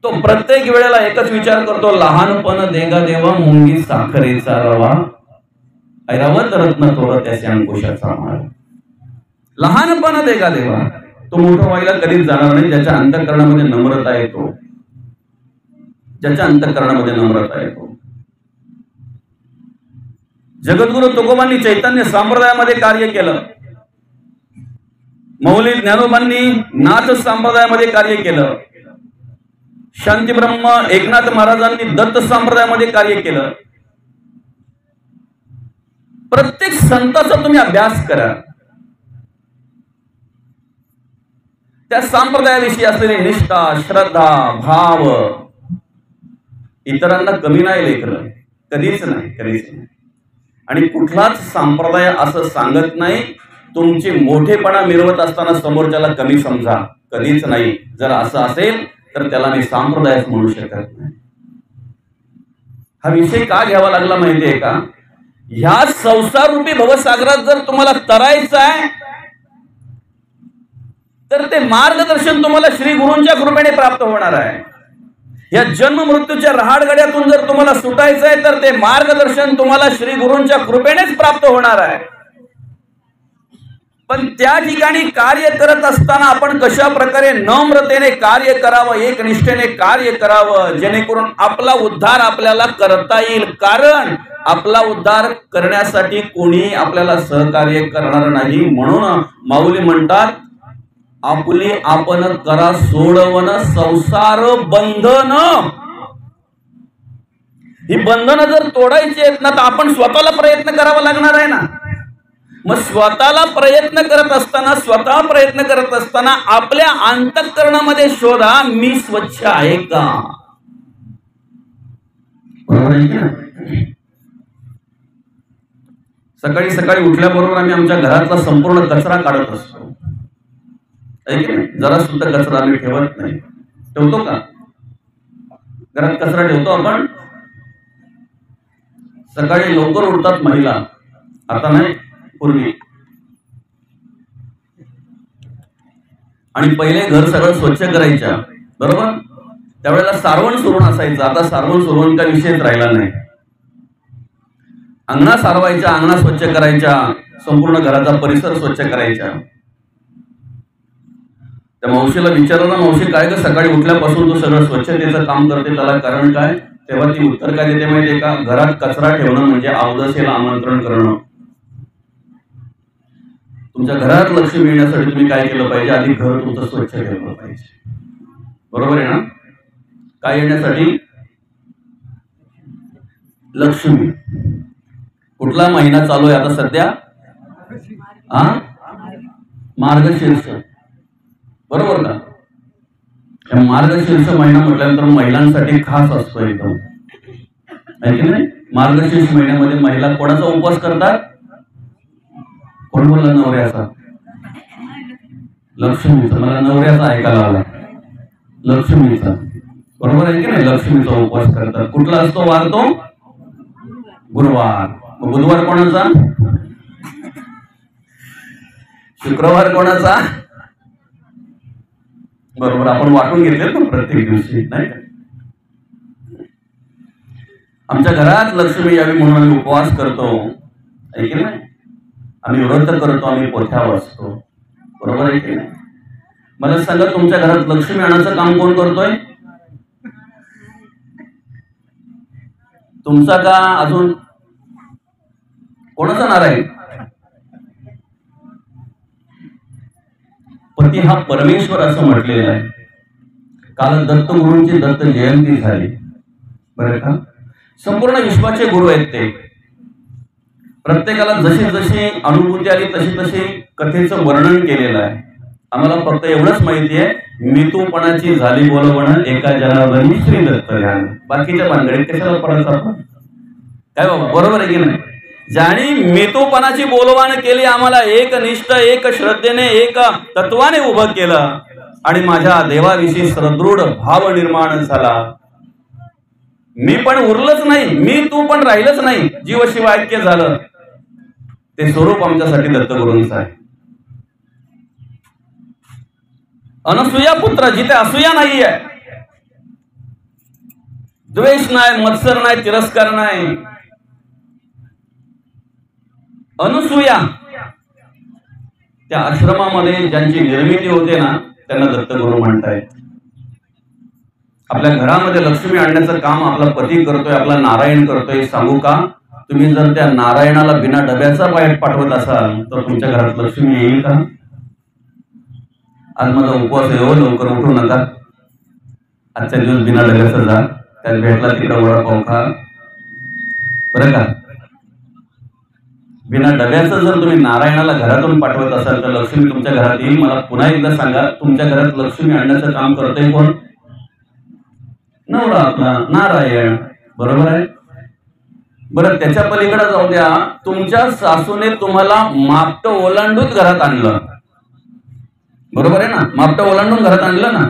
तो प्रत्येक वेळेला एकच विचार करतो, लहानपण देगा देवा मुंगी साखरेचा रवा, ऐरावत रत्न तोड त्याच्या अंकुशाचा माळ. लहानपण देगा देवा, तो मोठं व्हायला कधीच जाणार नाही ज्याच्या अंतःकरणामध्ये नम्रता येतो, ज्याच्या अंतःकरणामध्ये नम्रता येतो. जगद्गुरु तुकोबांनी चैतन्य संप्रदायामध्ये कार्य केलं, मौली ज्ञानोबांनी नाथ संप्रदायामध्ये कार्य केलं, शांतीब्रह्म एकनाथ महाराजांनी दत्त संप्रदायामध्ये कार्य केलं. प्रत्येक संताचा तुम्ही अभ्यास करा, त्या संप्रदायाविषयी असलेली निष्ठा, श्रद्धा, भाव इतरांना कमी नाही लेखलं, कधीच नाही, कधीच नाही. आणि कुठलाच संप्रदाय असं सांगत नाही तुमची मोठेपणा मिरवत असताना समोरच्याला कमी समजा, कधीच नाही. जर असं असेल तर त्याला मी संप्रदायच म्हणू शकत नाही. हा विषय का घ्यावा लागला माहितीये का? ह्या संसार रूपी भवसागरात जर तुम्हाला तरायचं आहे तर ते मार्गदर्शन तुम्हाला श्री गुरूंच्या कृपेने प्राप्त होणार आहे. या जन्म मृत्यूच्या रहाडगड्यातून जर तुम्हाला सुटायचं आहे तर ते मार्गदर्शन तुम्हाला श्री गुरूंच्या कृपेनेच प्राप्त होणार आहे. पण त्या ठिकाणी कार्य करत असताना आपण कशा प्रकारे नम्रतेने कार्य करावं, एक निष्ठेने कार्य करावं, जेणेकरून आपला उद्धार आपल्याला करता येईल. कारण आपला उद्धार करण्यासाठी कोणी आपल्याला सहकार्य करणार नाही. म्हणून माऊली म्हणतात, आपली आपण करा सोडवण संसार बंधन. ही बंधनं जर तोडायची आहेत ना तर आपण स्वतःला प्रयत्न करावा लागणार आहे ना. मग स्वतःला प्रयत्न करत असताना आपल्या अंतःकरणामध्ये शोधा, मी स्वच्छ आहे का. बरोबर आहे की नाही. सकाळी सकाळी उठल्याबरोबर आम्ही आमच्या घरातला संपूर्ण कचरा काढत असतो, आहे की नाही. जरा सुद्धा कचरा आम्ही ठेवत नाही. ठेवतो का घरात कचरा? ठेवतो आपण. सकाळी लवकर उठतात महिला, आता नाही पूर्वी, आणि पहिले घर सगळं स्वच्छ करायच्या. बरोबर. त्यावेळेला सारवण सुरून असायचं. आता सारवण सुरवण का विषयच राहिला नाही. अंगणा सारवायच्या, अंगणा स्वच्छ करायच्या, संपूर्ण घराचा परिसर स्वच्छ करायच्या. त्या मावशीला विचारलं, मावशी काय ग सकाळी उठल्यापासून तू सगळं स्वच्छतेचं काम करते, त्याला कारण काय? तेव्हा ती उत्तर काय देते माहितीये का? घरात कचरा ठेवणं म्हणजे अवदसेला आमंत्रण करणं. तुमच्या घरात लक्ष्मी येण्यासाठी तुम्ही काय केलं पाहिजे? आधी घर तुमचं स्वच्छ ठेवलं पाहिजे. बरोबर आहे ना. काय येण्यासाठी? लक्ष्मी. कुठला महिना चालू आहे आता सध्या? मार्गशीर्ष. बरोबर का. मार्गशीर्ष महिना म्हटल्यानंतर महिलांसाठी खास असतो एकदम, आहे की नाही. मार्गशीर्ष महिन्यामध्ये महिला कोणाचा उपवास करतात? कोण बोलला? नवऱ्याचा. लक्ष्मीचा. मला नवऱ्याचा ऐकायला आला. लक्ष्मीचा. बरोबर आहे की नाही. लक्ष्मीचा उपवास करतात. कुठला असतो वार तो? गुरुवार. बुधवार कोणाचा? शुक्रवार कोणाचा? बरोबर. आपण वाटून घेतले ना प्रत्येक दिवशी, नाही का. आमच्या घरात लक्ष्मी यावी म्हणून आम्ही उपवास करतो, आहे की नाही. आम्ही व्रत करतो, आम्ही पोथ्या वाचतो. बरोबर आहे की नाही. मला सांगा, तुमच्या घरात लक्ष्मी आणायचं काम कोण करतोय? तुमचा का अजून कोणाचा नारायण? पती हा परमेश्वर असं म्हटलेलं आहे. काल दत्त गुरूंची दत्त जयंती झाली, बरं का. संपूर्ण विश्वाचे गुरु आहेत ते. प्रत्येकाला जशी जशी अनुभूती आली तशी तशी कथेचं वर्णन केलेलं आहे. आम्हाला फक्त एवढंच माहिती आहे, मितूपणाची झाली बोलवण एका जनार्दनी श्री दत्त ध्यान. बाकीच्या भानगडीत कशाला पडायचं आपण, काय बाबा. बरोबर आहे की नाही. ज्याने मितूपणाची बोलवण केली, आम्हाला एक निष्ठ, एक श्रद्धेने, एक तत्वाने उभं केलं, आणि माझ्या देवाविषयी सदृढ भाव निर्माण झाला. मी पण उरलंच नाही, मी तू पण राहिलंच नाही. जीव शिव ऐक्य झालं. ते स्वरूप आमच्यासाठी दत्तगुरूंचं आहे. अनसूया पुत्र, जिथे असूया नाहीये, द्वेष नाही, मत्सर नाही, तिरस्कार नाही. अनसूया, त्या आश्रमामध्ये ज्यांची निर्मिती होते ना, त्यांना दत्तगुरू म्हणतायत. आपल्या घरामध्ये लक्ष्मी आणण्याचं काम आपला पती करतोय, आपला नारायण करतोय. सांगू का, तुम्ही जर त्या नारायणाला बिना डब्याचा बाहेर पाठवत असाल तर तुमच्या घरात लक्ष्मी येईल का? आज माझा उपवास आहे, लवकर उठू नका. आजच्या दिवस बिना डब्याचा जा, त्यात भेटला तिकडे वडापाव खा, बरं का. बिना डब्याचं जर तुम्ही नारायणाला घरातून पाठवत असाल तर लक्ष्मी तुमच्या घरात येईल. मला पुन्हा एकदा सांगा, तुमच्या घरात लक्ष्मी आणण्याचं काम करतोय कोण? नवरा आपला नारायण. बरोबर आहे. बरं, त्याच्या पलीकडे जाऊ द्या. तुमच्या सासूने तुम्हाला मापट ओलांडून घरात आणलं, बरोबर आहे ना. मापट ओलांडून घरात आणलं ना.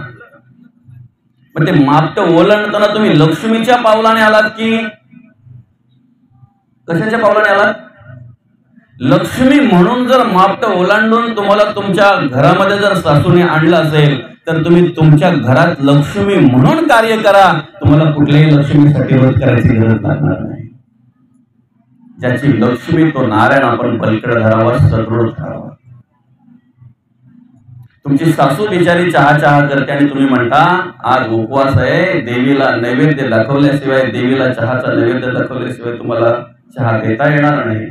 पण ते मापट ओलांडताना तुम्ही लक्ष्मीच्या पावलाने आलात की कशाच्या पावलाने आलात? लक्ष्मी म्हणून जर मापट ओलांडून तुम्हाला तुमच्या घरामध्ये जर सासूने आणलं असेल तर तुम्ही तुमच्या घरात लक्ष्मी म्हणून कार्य करा. तुम्हाला कुठल्याही लक्ष्मीसाठी व्रत करायची गरज लागणार नाही. ज्याची लक्ष्मी तो नारायण आपण पलीकडे धरावा, सदृढ धरावा. तुमची सासू बिचारी चहा करते आणि तुम्ही म्हणता आज उपवास आहे, देवीला नैवेद्य दाखवल्याशिवाय, देवीला चहाचा नैवेद्य दाखवल्याशिवाय तुम्हाला चहा देता येणार नाही.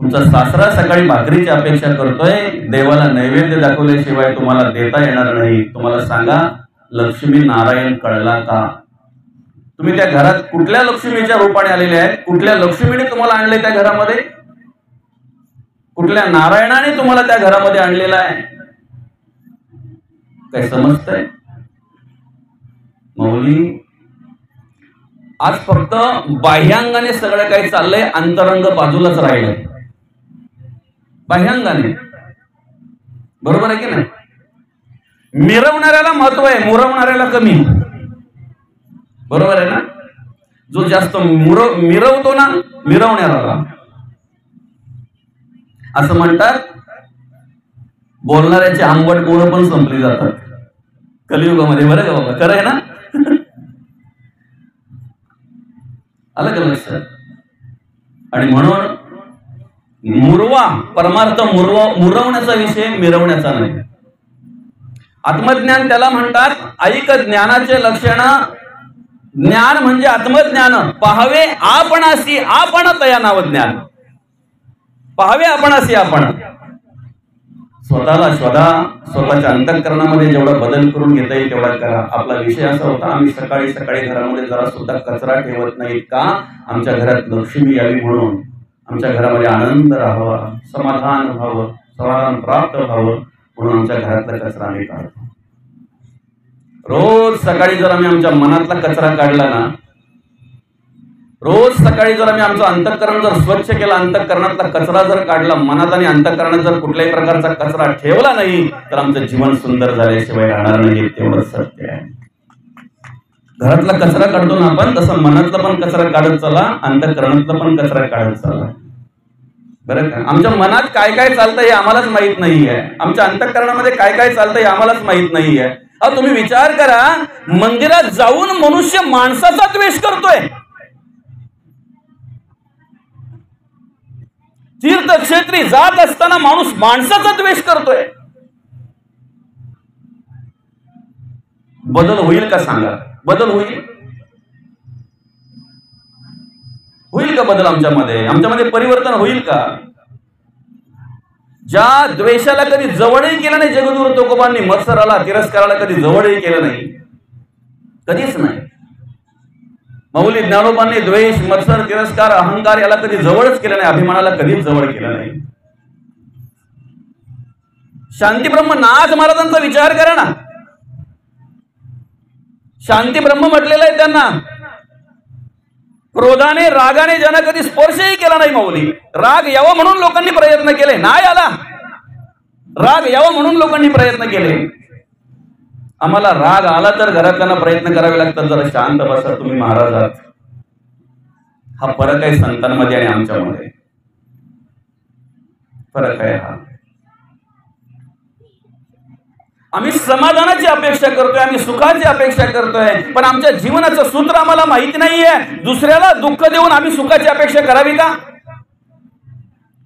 तुमचा सासरा सकाळी भाकरीची अपेक्षा करतोय, देवाला नैवेद्य दाखवल्याशिवाय तुम्हाला देता येणार नाही. तुम्हाला सांगा, लक्ष्मी नारायण कळला का? तुम्ही त्या घरात कुठल्या लक्ष्मीच्या रूपाने आलेले आहेत? कुठल्या लक्ष्मीने तुम्हाला आणले त्या घरामध्ये? कुठल्या नारायणाने तुम्हाला त्या घरामध्ये आणलेला आहे? काय समजतंय माऊली? आज फक्त बाह्यांगाने सगळं काही चाललंय, अंतरंग बाजूलाच राहिलंय. बाह्यांगाने, बरोबर आहे की नाही? मिरवणाऱ्याला महत्व आहे, मुरवणाऱ्याला कमी. बरोबर आहे ना? जो जास्त मिरवतो ना, मिरवणाऱ्याला. असं म्हणतात, बोलणाऱ्याची आंबट गोड पण संपली जातात कलियुगामध्ये. बरं का बाबा? खरं आहे ना? आलं का लक्षात? आणि म्हणून मुरवा, परमार्थ मुरवण्याचा विषय, मिरवण्याचा नाही. आत्मज्ञान त्याला म्हणतात. ऐक ज्ञानाचे लक्षण. ज्ञान म्हणजे आत्मज्ञान. पाहावे आपणासी आपण तया नाव ज्ञान. पाहावे आपणासी आपण. स्वतःला शोधा, स्वतःच्या अंतःकरणामध्ये जेवढा बदल करून घेता येईल तेवढा करा. आपला विषय असा होता, आम्ही सकाळी सकाळी घरामध्ये जरा सुद्धा कचरा ठेवत नाहीत का? आमच्या घरात लक्ष्मी यावी म्हणून, आमच्या घरामध्ये आनंद राहावा, समाधान व्हावं, समाधान प्राप्त व्हावं म्हणून आमच्या घरातला कचरा आम्ही काढतो. रोज सकाळी जर आम्ही आमच्या मनातला कचरा काढला ना, रोज सकाळी जर आम्ही आमचं अंतःकरण जर स्वच्छ केलं, अंतःकरणातला कचरा जर काढला, मनात आणि अंतःकरणात जर कुठल्याही प्रकारचा कचरा ठेवला नाही तर आमचं जीवन सुंदर झाल्याशिवाय राहणार नाही. तेवढं सत्य आहे. घरातला कचरा काढतो ना आपण, तसं मनातला पण कचरा काढत चला, अंतःकरणातला पण कचरा काढत चला. बरं का? आमच्या मनात काय काय चालतं हे आम्हालाच माहित नाहीये. आमच्या अंतःकरणामध्ये काय काय चालतं हे आम्हालाच माहित नाहीये. अहो, तुम्ही विचार करा, मंदिरात जाऊन मनुष्य माणसाचा द्वेष करतोय. तीर्थक्षेत्री जात असताना माणूस माणसाचा द्वेष करतोय. बदल होईल का सांगा? बदल होईल? होईल का बदल आमच्यामध्ये? आमच्यामध्ये परिवर्तन होईल का? ज्या द्वेषाला कधी जवळही केलं नाही जगद्गुरु तुकोबांनी, मत्सराला, तिरस्काराला कधी जवळही केलं नाही, कधीच नाही. माऊली ज्ञानोबांनी द्वेष, मत्सर, तिरस्कार, अहंकार याला कधी जवळच केलं नाही, अभिमानाला कधीच जवळ केलं नाही. शांतीब्रह्म नाथ महाराजांचा विचार करा ना. शांतीब्रह्म म्हटलेलं आहे त्यांना. क्रोधाने, रागाने ज्यानं कधी स्पर्शही केला नाही माऊली. राग यावा म्हणून लोकांनी प्रयत्न केले, नाही आला. राग यावा म्हणून लोकांनी प्रयत्न केले. आम्हाला राग आला तर घरातल्यांना प्रयत्न करावे लागतात, जरा शांत बसा तुम्ही महाराजात. हा फरक आहे संतांमध्ये आणि आमच्यामध्ये. फरक आहे हा. आम्ही समाधानाची अपेक्षा करतोय, आम्ही सुखाची अपेक्षा करतोय, पण आमच्या जीवनाचं सूत्र आम्हाला माहिती नाहीये. दुसऱ्याला दुःख देऊन आम्ही सुखाची अपेक्षा करावी का?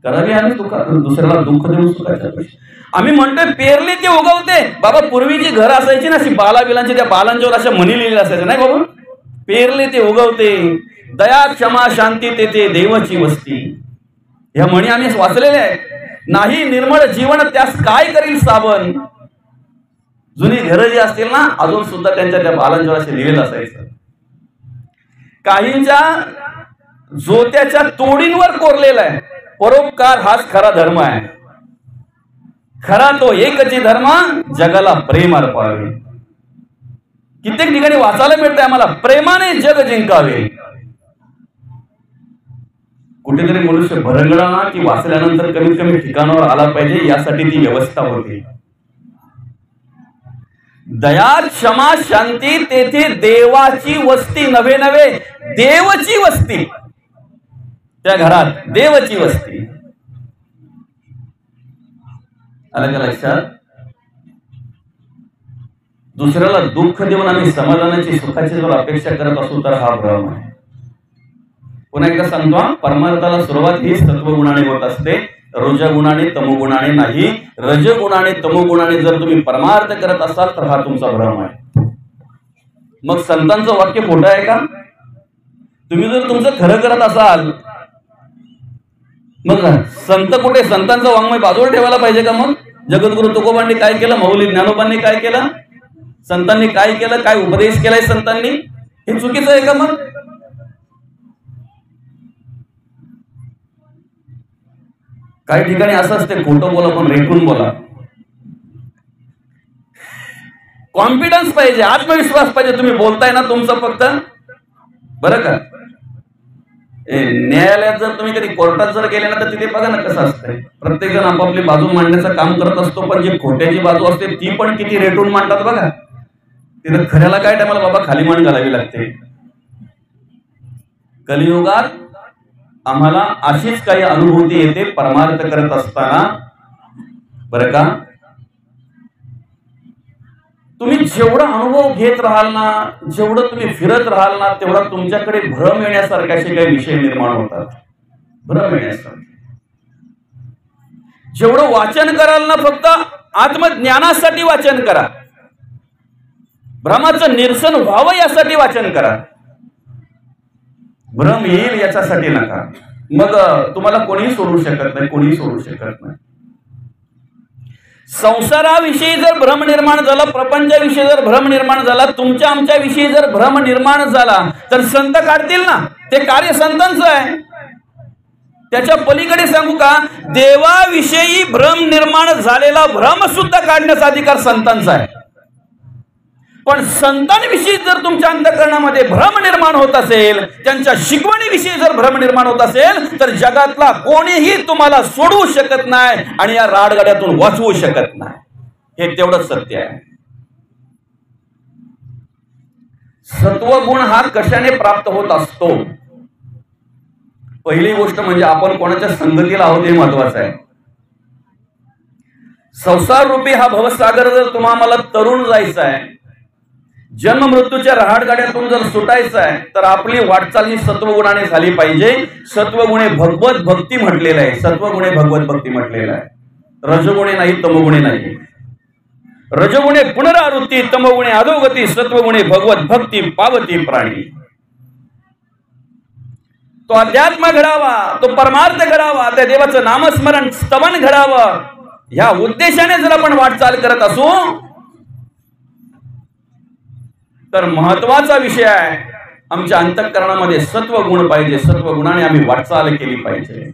करावी. आम्ही दुसऱ्याला दुःख देऊन सुखाची अपेक्षा. आम्ही म्हणतोय पेरले ते उगवते. बाबा, पूर्वीची घर असायची ना, अशी बालाबिलांची, त्या बालांच्यावर अशा म्हणी लिहिलेल्या असायच्या नाही बाबा. पेरले ते उगवते, दया क्षमा शांती तेथे देवाची वस्ती. ह्या म्हणी आम्ही वाचलेल्या आहेत. नाही निर्मळ जीवन त्यास काय करील साबण. जुनी घरं जी असतील ना, अजून सुद्धा त्यांच्या त्या बालांच्यावर असे लिहिलेलं असायचं. काहींच्या जोत्याच्या तोडींवर कोरलेला आहे, परोपकार हाच खरा धर्म आहे. खरा तो एकची धर्म, जगाला प्रेम अर्पावे. कित्येक ठिकाणी वाचायला मिळते आम्हाला, प्रेमाने जग जिंकावे. कुठेतरी मनुष्य भरगळा ना की वाचल्यानंतर कमीत कमी ठिकाणावर आला पाहिजे, यासाठी ती व्यवस्था होती. दया क्षमा शांती तेथे देवाची वस्ती. नव्हे नव्हे देवची वस्ती. त्या घरात देवची वस्ती. आलं का लक्षात? दुसऱ्याला दुःख देऊन आम्ही समाधानाची सुखाची जर अपेक्षा करत असू तर हा भ्रम आहे. पुन्हा एकदा सांगतो, परमार्थाला सुरुवात ही सत्वगुणाने होत असते, रजगुणाने तमोगुणाने नाही. रजगुणाने तमोगुणाने जर तुम्ही परमार्थ करत असाल तर हा तुमचा भ्रम आहे. मग संतांचं वाक्य खोटं आहे का? तुम्ही जर तुमचं खरं करत असाल मग संत कुठे? संतांचं वाङ्मय बाजूला ठेवायला पाहिजे का? मग जगद्गुरु तुकोबांनी काय केलं, माऊली ज्ञानोबांनी काय केलं, संतांनी काय केलं, काय उपदेश केलाय संतांनी, हे चुकीचं आहे का? मग काही ठिकाणी असं असते, खोटं बोला पण रेटून बोला. कॉन्फिडन्स पाहिजे, आत्मविश्वास पाहिजे. तुम्ही बोलताय ना तुमचं फक्त, बरं का? न्यायालयात जर तुम्ही कधी कोर्टात जर गेले ना तर तिथे बघा ना कसं असतंय, प्रत्येक जण आपापली बाजू मांडण्याचं काम करत असतो, पण जी खोट्याची बाजू असते ती पण किती रेटून मांडतात बघा. तिथं खऱ्याला काय टायमाला बाबा खाली मान घालावी लागते. कलियुगात आम्हाला अशीच काही अनुभूती येते परमार्थ करत असताना, बरं का? तुम्ही जेवढा अनुभव घेत राहाल ना, जेवढं तुम्ही फिरत राहाल ना, तेवढा तुमच्याकडे भ्रम येण्यासारखे असे काही विषय निर्माण होतात. भ्रम येण्यासारखे. जेवढं वाचन कराल ना, फक्त आत्मज्ञानासाठी वाचन करा, भ्रमाचं निरसन व्हावं यासाठी वाचन करा. भ्रम येईल याच्यासाठी नका. मग तुम्हाला कोणीही सोडू शकत नाही, कोणीही सोडू शकत नाही. संसाराविषयी जर भ्रम निर्माण झाला, प्रपंचाविषयी जर भ्रम निर्माण झाला, तुमच्या आमच्या विषयी जर भ्रम निर्माण झाला तर संत काढतील ना, ते कार्य संतांचं आहे. त्याच्या पलीकडे सांगू का, देवाविषयी भ्रम निर्माण झालेला भ्रम सुद्धा काढण्याचा अधिकार संतांचा आहे. पण संतांविषयी जर तुमच्या अंतःकरणामध्ये भ्रम निर्माण होत असेल, त्यांच्या शिकवणीविषयी जर भ्रम निर्माण होत असेल, तर जगातला कोणीही तुम्हाला सोडवू शकत नाही आणि या राडगाड्यातून वाचवू शकत नाही. हे तेवढंच सत्य आहे. सत्वगुण हा कशाने प्राप्त होत असतो? पहिली गोष्ट म्हणजे आपण कोणाच्या संगतीला आहोत हे महत्वाचं आहे. संसार रूपी हा भवसागर जर तुम्हाला तरुण जायचा आहे, जन्म मृत्यूच्या रहाटगाड्यातून जर सुटायचं आहे, तर आपली वाटचाल ही सत्वगुणाने झाली पाहिजे. सत्वगुणे भगवत भक्ती म्हटलेलं आहे, सत्वगुणे भगवत भक्ती म्हटलेलं आहे. रजगुणे नाही, तमगुणे नाही. रजगुणे पुनरावृत्ती, तमगुणे अधोगती, सत्वगुणे भगवत भक्ती पावती प्राणी. तो अध्यात्म घडावा, तो परमार्थ घडावा, त्या देवाचं नामस्मरण स्तवन घडावं, ह्या उद्देशाने जर आपण वाटचाल करत असू तर महत्वाचा विषय आहे, आमच्या अंतःकरणामध्ये सत्वगुण पाहिजे. सत्वगुणाने आम्ही वाटचाल केली पाहिजे.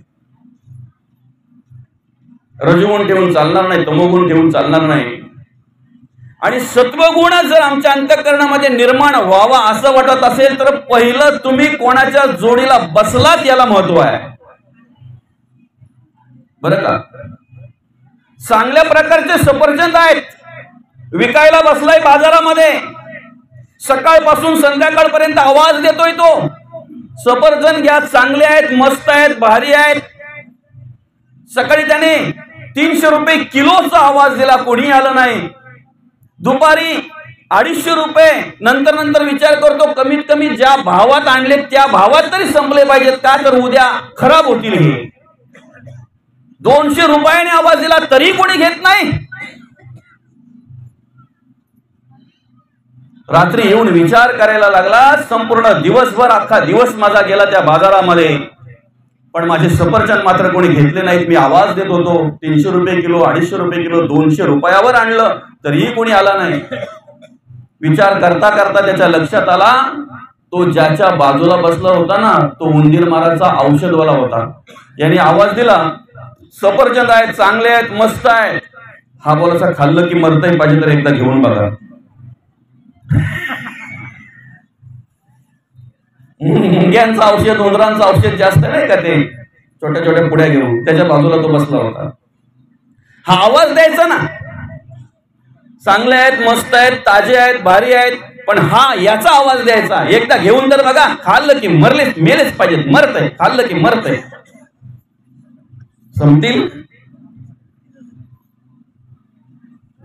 रजगुण ठेवून चालणार नाही, तमोगुण ठेवून चालणार नाही. आणि सत्वगुण जर आमच्या अंतःकरणामध्ये निर्माण व्हावा असं वाटत असेल तर पहिलं तुम्ही कोणाच्या जोडीला बसलात याला महत्व आहे, बरं का? चांगल्या प्रकारचे सफरचंद आहेत, विकायला बसलाय बाजारामध्ये, सकाळपासून संध्याकाळपर्यंत आवाज देतोय तो, सफरचंद घ्या, चांगले आहेत, मस्त आहेत, भारी आहेत. सकाळी त्याने 300 रुपये किलोचा आवाज दिला, कोणी आलं नाही. दुपारी 250 रुपये, नंतर विचार करतो कमीत कमी ज्या भावात आणले त्या भावात तरी संपले पाहिजेत का, तर उद्या खराब होतील. हे 200 रुपयाने आवाज दिला तरी कोणी घेत नाही. रात्री येऊन विचार करायला लागला, संपूर्ण दिवसभर अख्खा दिवस माझा गेला त्या बाजारामध्ये, पण माझे सफरचंद मात्र कोणी घेतले नाहीत. मी आवाज देत होतो 300 रुपये किलो, 250 रुपये किलो, 200 रुपयावर आणलं तरीही कोणी आला नाही. विचार करता करता त्याच्या लक्षात आला, तो ज्याच्या बाजूला बसला होता ना, तो उंदीर माराचा औषधवाला होता. याने आवाज दिला, सफरचंद आहेत, चांगले आहेत, मस्त आहेत. हा बोलाचा खाल्लं की मरतही पाहिजे तर एकदा घेऊन बघा. मुंग्यांचं औषध, उंदरांचं औषध जास्त नाही का, ते छोट्या छोट्या पुड्या घेऊन त्याच्या बाजूला तो बसला होता. हा आवाज द्यायचा ना, चांगले आहेत, मस्त आहेत, ताजे आहेत, भारी आहेत, पण हा याचा आवाज द्यायचा, एकदा घेऊन तर बघा, खाल्लं की मरलेच मेलेच पाहिजेत, मरतय, खाल्लं की मरतय, संपतील.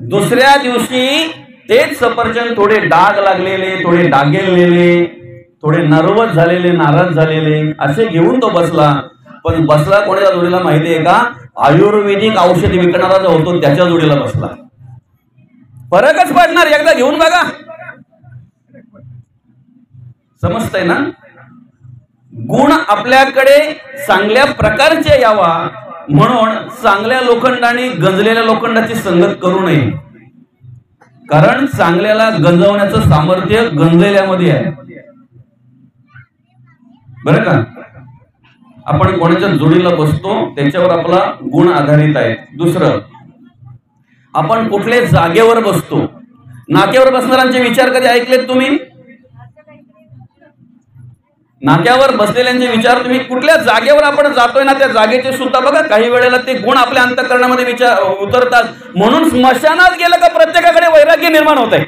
दुसऱ्या दिवशी तेच सफरचंद थोडे डाग लागलेले, थोडे डागेलेले, थोडे नर्वस झालेले, नाराज झालेले असे घेऊन तो बसला. पण बसला कोणाच्या जोडीला माहितीये का? आयुर्वेदिक औषधी विकणारा जो होतो त्याच्या जोडीला बसला. फरकच पडणार, एकदा घेऊन बघा, समजतंय ना? गुण आपल्याकडे चांगल्या प्रकारचे यावा म्हणून चांगल्या लोखंडाने गंजलेल्या लोखंडाची संगत करू नये. कारण चांगल्याला गंजवण्याचं सामर्थ्य गंजलेल्यामध्ये आहे, बरं का? आपण कोणाच्या जोडीला बसतो त्याच्यावर आपला गुण आधारित आहे. दुसरं, आपण कुठल्या जागेवर बसतो. नाक्यावर बसणाऱ्यांचे विचार कधी ऐकलेत तुम्ही? नाक्यावर बसलेल्यांचे विचार तुम्ही कुठल्या जागेवर आपण जातोय ना त्या जागेचे सुद्धा बघा काही वेळेला ते गुण आपल्या अंतःकरणामध्ये विचार उतरतात. म्हणून स्मशानात गेलं का प्रत्येकाकडे वैराग्य निर्माण होत आहे.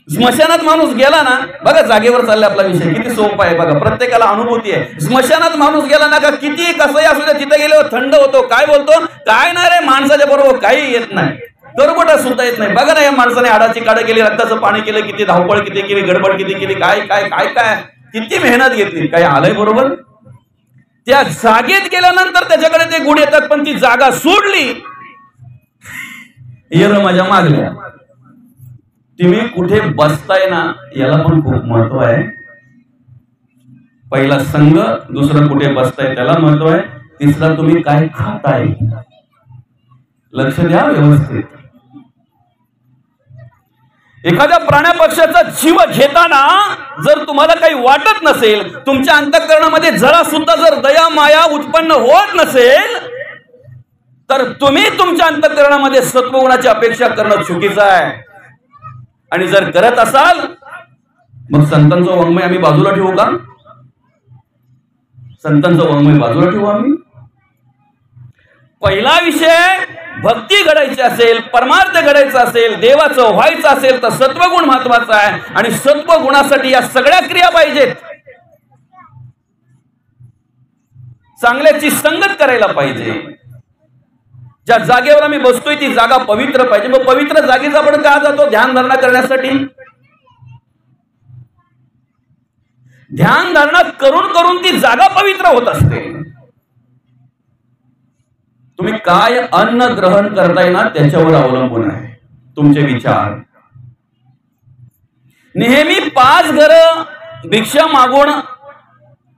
स्मशानात माणूस गेला ना, बघा जागेवर चाललाय आपला विषय, किती सोपा आहे बघा, प्रत्येकाला अनुभूती आहे. स्मशानात माणूस गेला ना का किती कसंही असू द्या, तिथे गेल्यावर थंड होतो. काय बोलतो? काय नाही रे, माणसाच्या बरोबर काही येत नाही, गडबड सुद्धा येत नाही. बघा ना, या माणसाने हाडाची काढ केली, रक्ताचं पाणी केलं, किती धावपळ किती केली, गडबड किती केली, काय काय काय काय किती मेहनत घेतली, काय आलंय बरोबर? त्या जागेत गेल्यानंतर त्याच्याकडे ते गुण येतात. पण ती जागा सोडली, येर माझ्या मागल्या. तुम्ही कुठे बसताय ना याला पण खूप महत्व आहे. पहिला संघ, दुसरं कुठे बसताय त्याला महत्व आहे, तिसरा तुम्ही काय खाताय. लक्ष द्या व्यवस्थित. एखाद्या प्राण्यापक्षाचा जीव घेताना जर तुम्हाला काही वाटत नसेल, तुमच्या अंतःकरणामध्ये जरा सुद्धा जर दया माया उत्पन्न होत नसेल, तर तुम्ही तुमच्या अंतःकरणामध्ये सत्वगुणाची अपेक्षा करणं चुकीचं आहे. आणि जर करत असाल मग संतांचं वाङ्मय आम्ही बाजूला ठेवू का? संतांचं वाङ्मय बाजूला ठेवू आम्ही? पहिला विषय, भक्ती घडायची असेल, परमार्थ घडायचा असेल, देवाचं व्हायचं असेल तर सत्वगुण महत्वाचा आहे. आणि सत्वगुणासाठी या सगळ्या क्रिया पाहिजेत. चांगल्याची संगत करायला पाहिजे. ज्या जागेवर आम्ही बसतोय ती जागा पवित्र पाहिजे. मग पवित्र जागेचा आपण का जातो? ध्यान धारणा करण्यासाठी. ध्यान धारणा करून करून ती जागा पवित्र होत असते. तुम्ही काय अन्न ग्रहण करताय ना त्याच्यावर अवलंबून आहे तुमचे विचार. नेहमी 5 घरं भिक्षा मागून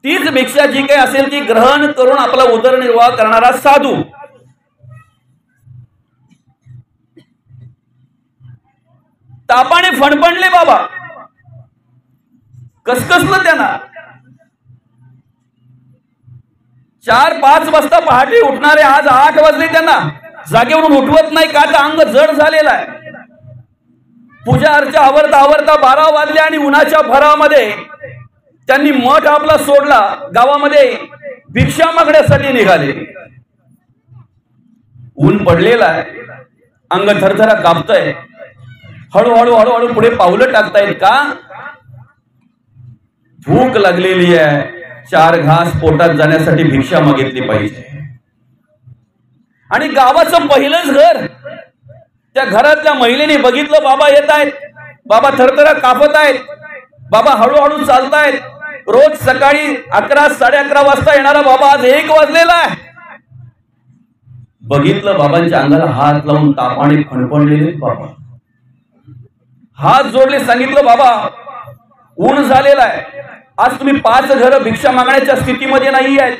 तीच भिक्षा जी काही असेल ती ग्रहण करून आपला उदरनिर्वाह करणारा साधू, तापाने फणफणले बाबा, कसकसलं त्यांना. 4-5 वाजता पहाटे उठणारे आज 8 वाजले त्यांना, जागेवरून उठवत नाही का तर अंग जड झालेला आहे. पूजा अर्चा आवरता आवरता 12 वाजले आणि उन्हाच्या भरामध्ये त्यांनी मठ आपला सोडला, गावामध्ये भिक्षा मागण्यासाठी निघाले. ऊन पडलेला आहे, अंग थरथरा कापतंय, हळूहळू हळूहळू पुढे पावलं टाकतायत का? भूक लागलेली आहे, 4 घास पोटात जाण्यासाठी भिक्षा मागितली पाहिजे. आणि गावाचं पहिलंच घर, त्या घरातल्या महिलेने बघितलं बाबा येत आहेत, बाबा थरथरा कापत आहेत, बाबा हळूहळू चालतायत. रोज सकाळी 11-11:30 वाजता येणारा बाबा आज 1 वाजलेला आहे. बघितलं बाबांच्या अंगाला हात लावून तापाने फणफणलेले बाबा, हात जोडले, सांगितलं बाबा ऊन झालेला आहे, आज तुम्ही 5 घरं भिक्षा मागण्याच्या स्थितीमध्ये नाही आहेत,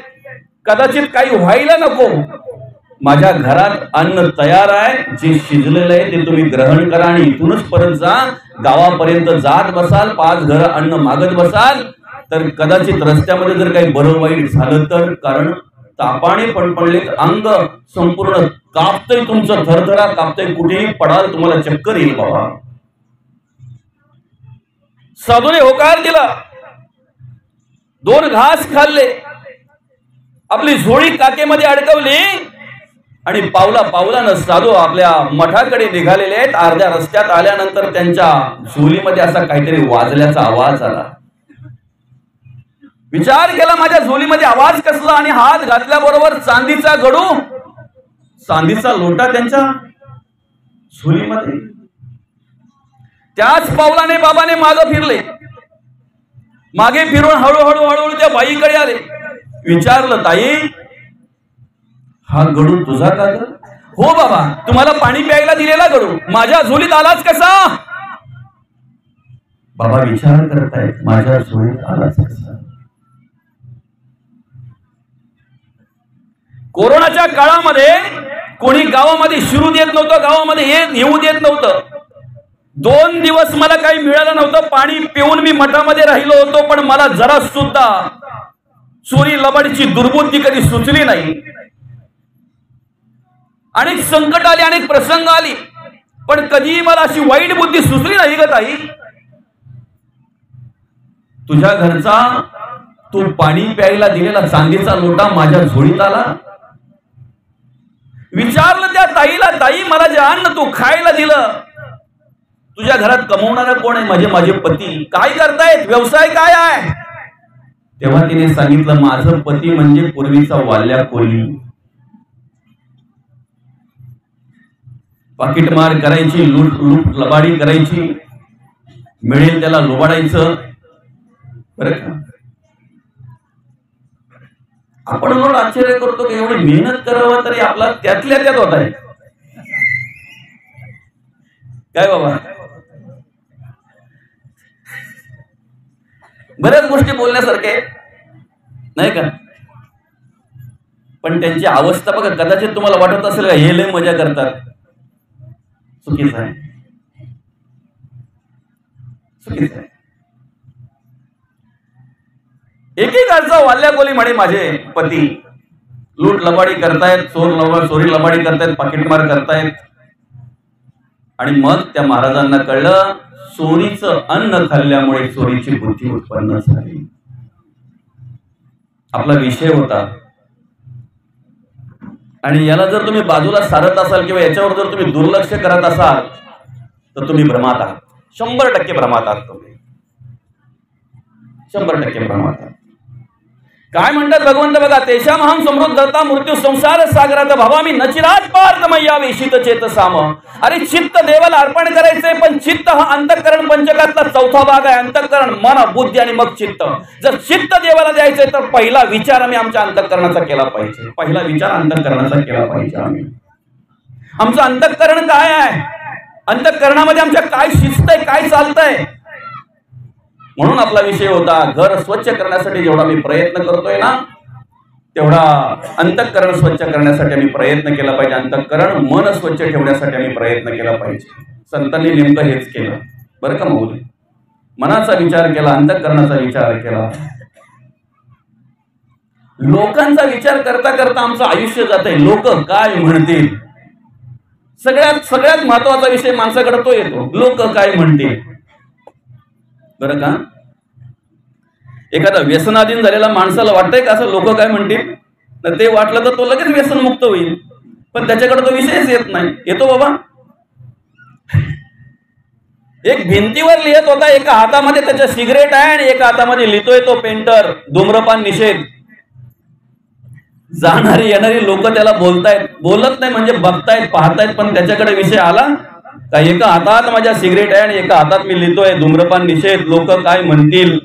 कदाचित काही व्हायला नको, माझ्या घरात अन्न तयार आहे, जे शिजलेलं आहे ते तुम्ही ग्रहण करा आणि इथूनच परत जा. गावापर्यंत जात बसाल, 5 घरं अन्न मागत बसाल तर कदाचित रस्त्यामध्ये जर काही बरं वाईट झालं तर, कारण तापाने फणफणले, अंग संपूर्ण कापतंय, तुमचं थरथरा कापतंय, कुठेही पडाल तुम्हाला चक्कर येईल बाबा. साधूने होकार दिला, 2 घास खाल्ले, आपली झोळी काकेमध्ये अडकवली आणि पावला पावलानं साधू आपल्या मठाकडे निघालेले आहेत. अर्ध्या रस्त्यात आल्यानंतर त्यांच्या झोलीमध्ये असा काहीतरी वाजल्याचा आवाज आला. विचार केला माझ्या झोलीमध्ये आवाज कसला, आणि हात घातल्याबरोबर चांदीचा गडू, चांदीचा लोटा त्यांच्या झोलीमध्ये. त्याच पावलाने बाबाने मागे फिरले. मागे फिरून हळूहळू हळूहळू त्या बाईकडे आले. विचारलं, ताई हा गडू तुझा का ग? हो बाबा, तुम्हाला पाणी प्यायला दिलेला गडू माझ्या झोलीत आलाच कसा? बाबा विचार करतायत, माझ्या झोलीत आलाच कसा? कोरोनाच्या काळामध्ये कोणी गावामध्ये शिरू देत नव्हतं, गावामध्ये येऊ देत नव्हतं. 2 दिवस मला काही मिळालं नव्हतं. पाणी पिऊन मी मठामध्ये राहिलो होतो, पण मला जरा सुद्धा चोरी लबाडीची दुर्बुद्धी कधी सुचली नाही. अनेक संकट आली, अनेक प्रसंग आली, पण कधी मला अशी वाईट बुद्धी सुचली नाही ग ताई. तुझ्या घरचा तू पाणी प्यायला दिलेला चांदीचा लोटा माझ्या झोळीत आला. विचारलं त्या ताईला, ताई मला जे अन्न तू खायला दिलं, तुझ्या घरात कमवणारा कोण आहे? माझे पती. काय करतायत? व्यवसाय काय आहे? तेव्हा तिने सांगितलं, माझं पती म्हणजे पूर्वीचा वाल्या कोली. पाकिटमार करायची, लूट लबाडी करायची, मिळेल त्याला लुबाडायचं. बरं का? आपण म्हणून आश्चर्य करतो की एवढी मेहनत करावं तरी आपला त्यातल्या त्यात होत आहे. काय बाबा, बऱ्याच गोष्टी बोलण्यासारखे नाही का, पण त्यांची अवस्था बघा. कदाचित तुम्हाला वाटत असेल का हे लय मजा करतात. चुकीचं आहे, चुकीचं आहे. एकेकाळचा वाल्या कोली म्हणे माझे पती लूट लबाडी करतायत, चोरी लबाडी करतायत, पाकिटमार करतायत. आणि मग त्या महाराजांना कळलं, चोरीचं अन्न खाल्ल्यामुळे चोरीची बुद्धी उत्पन्न झाली. आपला विषय होता. आणि याला जर तुम्ही बाजूला सारत असाल किंवा याच्यावर जर तुम्ही दुर्लक्ष करत असाल तर तुम्ही भ्रमात आहात. 100% भ्रमात आहात तुम्ही. 100% भ्रमात आहात. काय म्हणतात भगवंत बघा, तेषामहं समृद्धता मृत्यू संसार सागरात भावामी नचिरात पार्थ मय्या वेशित चेतसाम. अरे चित्त देवाला अर्पण करायचंय, पण चित्त हा अंतःकरण पंचकातला चौथा भाग आहे. अंतःकरण, मन, बुद्धी आणि मग चित्त. जर चित्त देवाला द्यायचंय तर पहिला विचार आम्ही आमच्या अंतःकरणाचा केला पाहिजे. पहिला विचार अंतःकरणाचा केला पाहिजे. आमचं अंतःकरण काय आहे? अंतःकरणामध्ये आमच्या काय शिस्त आहे, काय चालतंय? म्हणून आपला विषय होता, घर स्वच्छ करण्यासाठी जेवढा मी प्रयत्न करतोय ना, तेवढा अंतःकरण स्वच्छ करण्यासाठी आम्ही प्रयत्न केला पाहिजे. अंतःकरण, मन स्वच्छ ठेवण्यासाठी आम्ही प्रयत्न केला पाहिजे. संतांनी नेमकं हेच केलं बरं का माऊली. मनाचा विचार केला, अंतःकरणाचा विचार केला. लोकांचा विचार करता करता आमचं आयुष्य जात आहे. लोक काय म्हणतील, सगळ्यात महत्वाचा विषय माणसाकडे तो येतो, लोक काय म्हणतील. बरं का, एखादा व्यसनाधीन झालेला माणसाला वाटतंय का असं लोक काय म्हणतील, तर ते वाटलं तर तो लगेच व्यसनमुक्त होईल. पण त्याच्याकडे तो विषयच येत नाही. येतो बाबा. एक भिंतीवर लिहित होता, एका हातामध्ये त्याच्या सिगरेट आहे आणि एका हातामध्ये लिहितोय तो पेंटर, धूम्रपान निषेध. जाणारी येणारी लोक त्याला बोलतायत, बोलत नाही म्हणजे बघतायत, पाहतायत, पण त्याच्याकडे विषय आला का एका हातात माझ्या सिगरेट आहे आणि एका हातात मी लिहितोय धूम्रपान निषेध, लोक काय म्हणतील.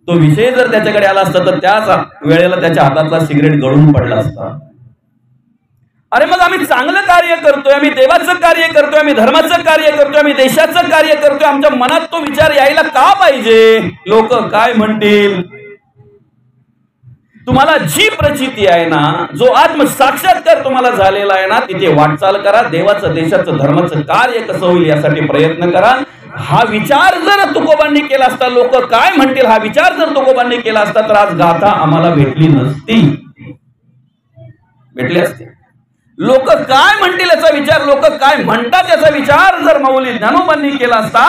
तो विषय जर त्याच्याकडे आला असता तर त्याच वेळेला त्याच्या हातातला सिगरेट गळून पडला असता. अरे मग आम्ही चांगलं कार्य करतोय, आम्ही देवाचं कार्य करतोय, आम्ही धर्माचं कार्य करतोय, आम्ही देशाचं कार्य करतोय, आमच्या मनात तो विचार यायला का पाहिजे, लोक काय म्हणतील. तुम्हाला जी प्रचिती आहे ना, जो आत्मसाक्षात्कार तुम्हाला झालेला आहे ना, तिथे वाटचाल करा. देवाचं, देशाचं, धर्माचं कार्य कसं होईल यासाठी प्रयत्न करा. हा विचार जर तुकोबांनी केला असता, लोक काय म्हणतील हा विचार जर तुकोबांनी केला असता, तर आज गाथा आम्हाला भेटली नसती, भेटली असती. लोक काय म्हणतील याचा विचार, लोक काय म्हणतात याचा विचार जर माऊली ज्ञानोबांनी केला असता,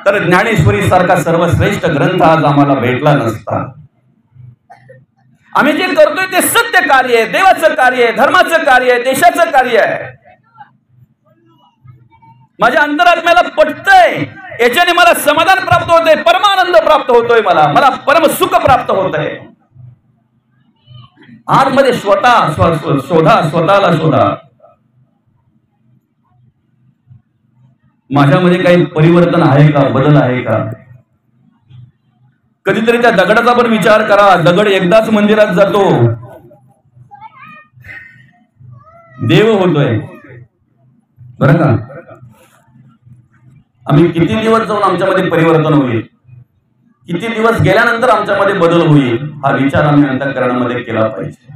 तर ज्ञानेश्वरी सारखा सर्वश्रेष्ठ ग्रंथ आज आम्हाला भेटला नसता. आम्ही जे करतोय ते सत्य कार्य आहे, देवाचं कार्य आहे, धर्माचं कार्य आहे, देशाचं कार्य आहे. माझ्या अंतरात्म्याला पटतंय, याच्याने मला समाधान प्राप्त होतंय, परमानंद प्राप्त होतोय, मला परम सुख प्राप्त होतंय. आतमध्ये स्वतः शोधा, स्वतःला शोधा. माझ्यामध्ये काही परिवर्तन आहे का, बदल आहे का? कधीतरी त्या दगडाचा पण विचार करा. दगड एकदाच मंदिरात जातो, देव होतोय, बरं का? आम्ही किती दिवस जाऊन आमच्यामध्ये परिवर्तन होईल, किती दिवस गेल्यानंतर आमच्यामध्ये बदल होईल, हा विचार आम्ही अंतःकरणामध्ये केला पाहिजे.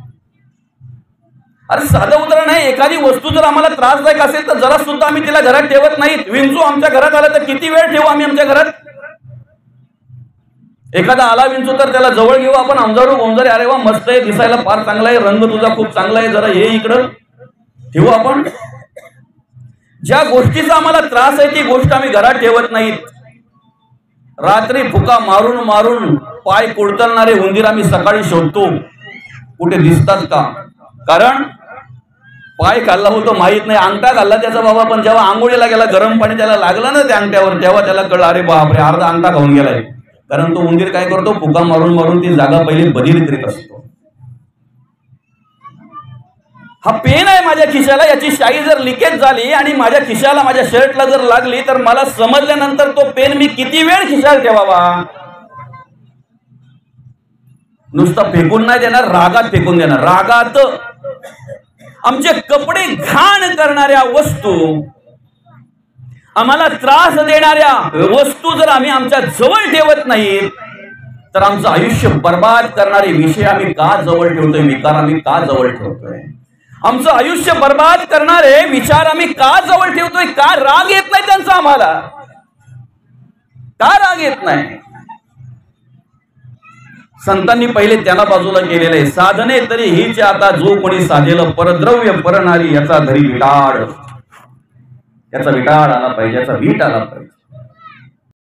अरे साधं उदाहरण आहे, एखादी वस्तू जर आम्हाला त्रासदायक असेल तर जरा सुद्धा आम्ही तिला घरात ठेवत नाहीत. विंचू आमच्या घरात आला तर किती वेळ ठेवू आम्ही आमच्या घरात? एखादा आला विंचू तर त्याला जवळ घेऊ आपण, अंजारू गोंजारे, अरे वा मस्त आहे, दिसायला फार चांगला आहे, रंग तुझा खूप चांगला आहे, जरा हे इकडं ठेवू आपण. ज्या गोष्टीचा आम्हाला त्रास आहे ती गोष्ट आम्ही घरात ठेवत नाहीत. रात्री फुका मारून मारून पाय कुडतलणारे उंदीर आम्ही सकाळी शोधतो, कुठे दिसतात का? कारण पाय खाल्ला होतो माहित नाही, अंगठा खाल्ला त्याचा बाबा, पण जेव्हा आंघोळीला गेला गरम पाणी त्याला लागलं ना त्या अंगठ्यावर, तेव्हा त्याला कळलं अरे बापरे अर्धा अंगठा खाऊन गेलाय. कारण तो उंदीर काय करतो, फुका मारून मारून ती जागा पहिली बदील करीत असतो. हा पेन आहे माझ्या खिशाला, याची शाई जर लिकेज झाली आणि माझ्या खिशाला माझ्या शर्टला जर लागली तर मला समजल्यानंतर तो पेन मी किती वेळ खिशाला ठेवावा? नुसतं फेकून नाही देणार, रागात फेकून देणार. रागात आमचे कपडे घाण करणाऱ्या वस्तू, आम्हाला त्रास देणाऱ्या वस्तू जर आम्ही आमच्या जवळ ठेवत नाही तर आमचं आयुष्य बर्बाद करणारे विषय आम्ही का जवळ ठेवतोय, विकार आम्ही का जवळ ठेवतोय? आमचं आयुष्य बर्बाद करणारे विचार आम्ही का जवळ ठेवतोय? का राग येत नाही त्यांचा आम्हाला? का राग येत नाही? संतांनी पहिले त्याला बाजूला केलेलं आहे. साधने तरी हीच आता जो कोणी साधेल, परद्रव्य परनारी याचा घरी विटाळ, याचा विटाळ आला पाहिजे, याचा वीट आला पाहिजे.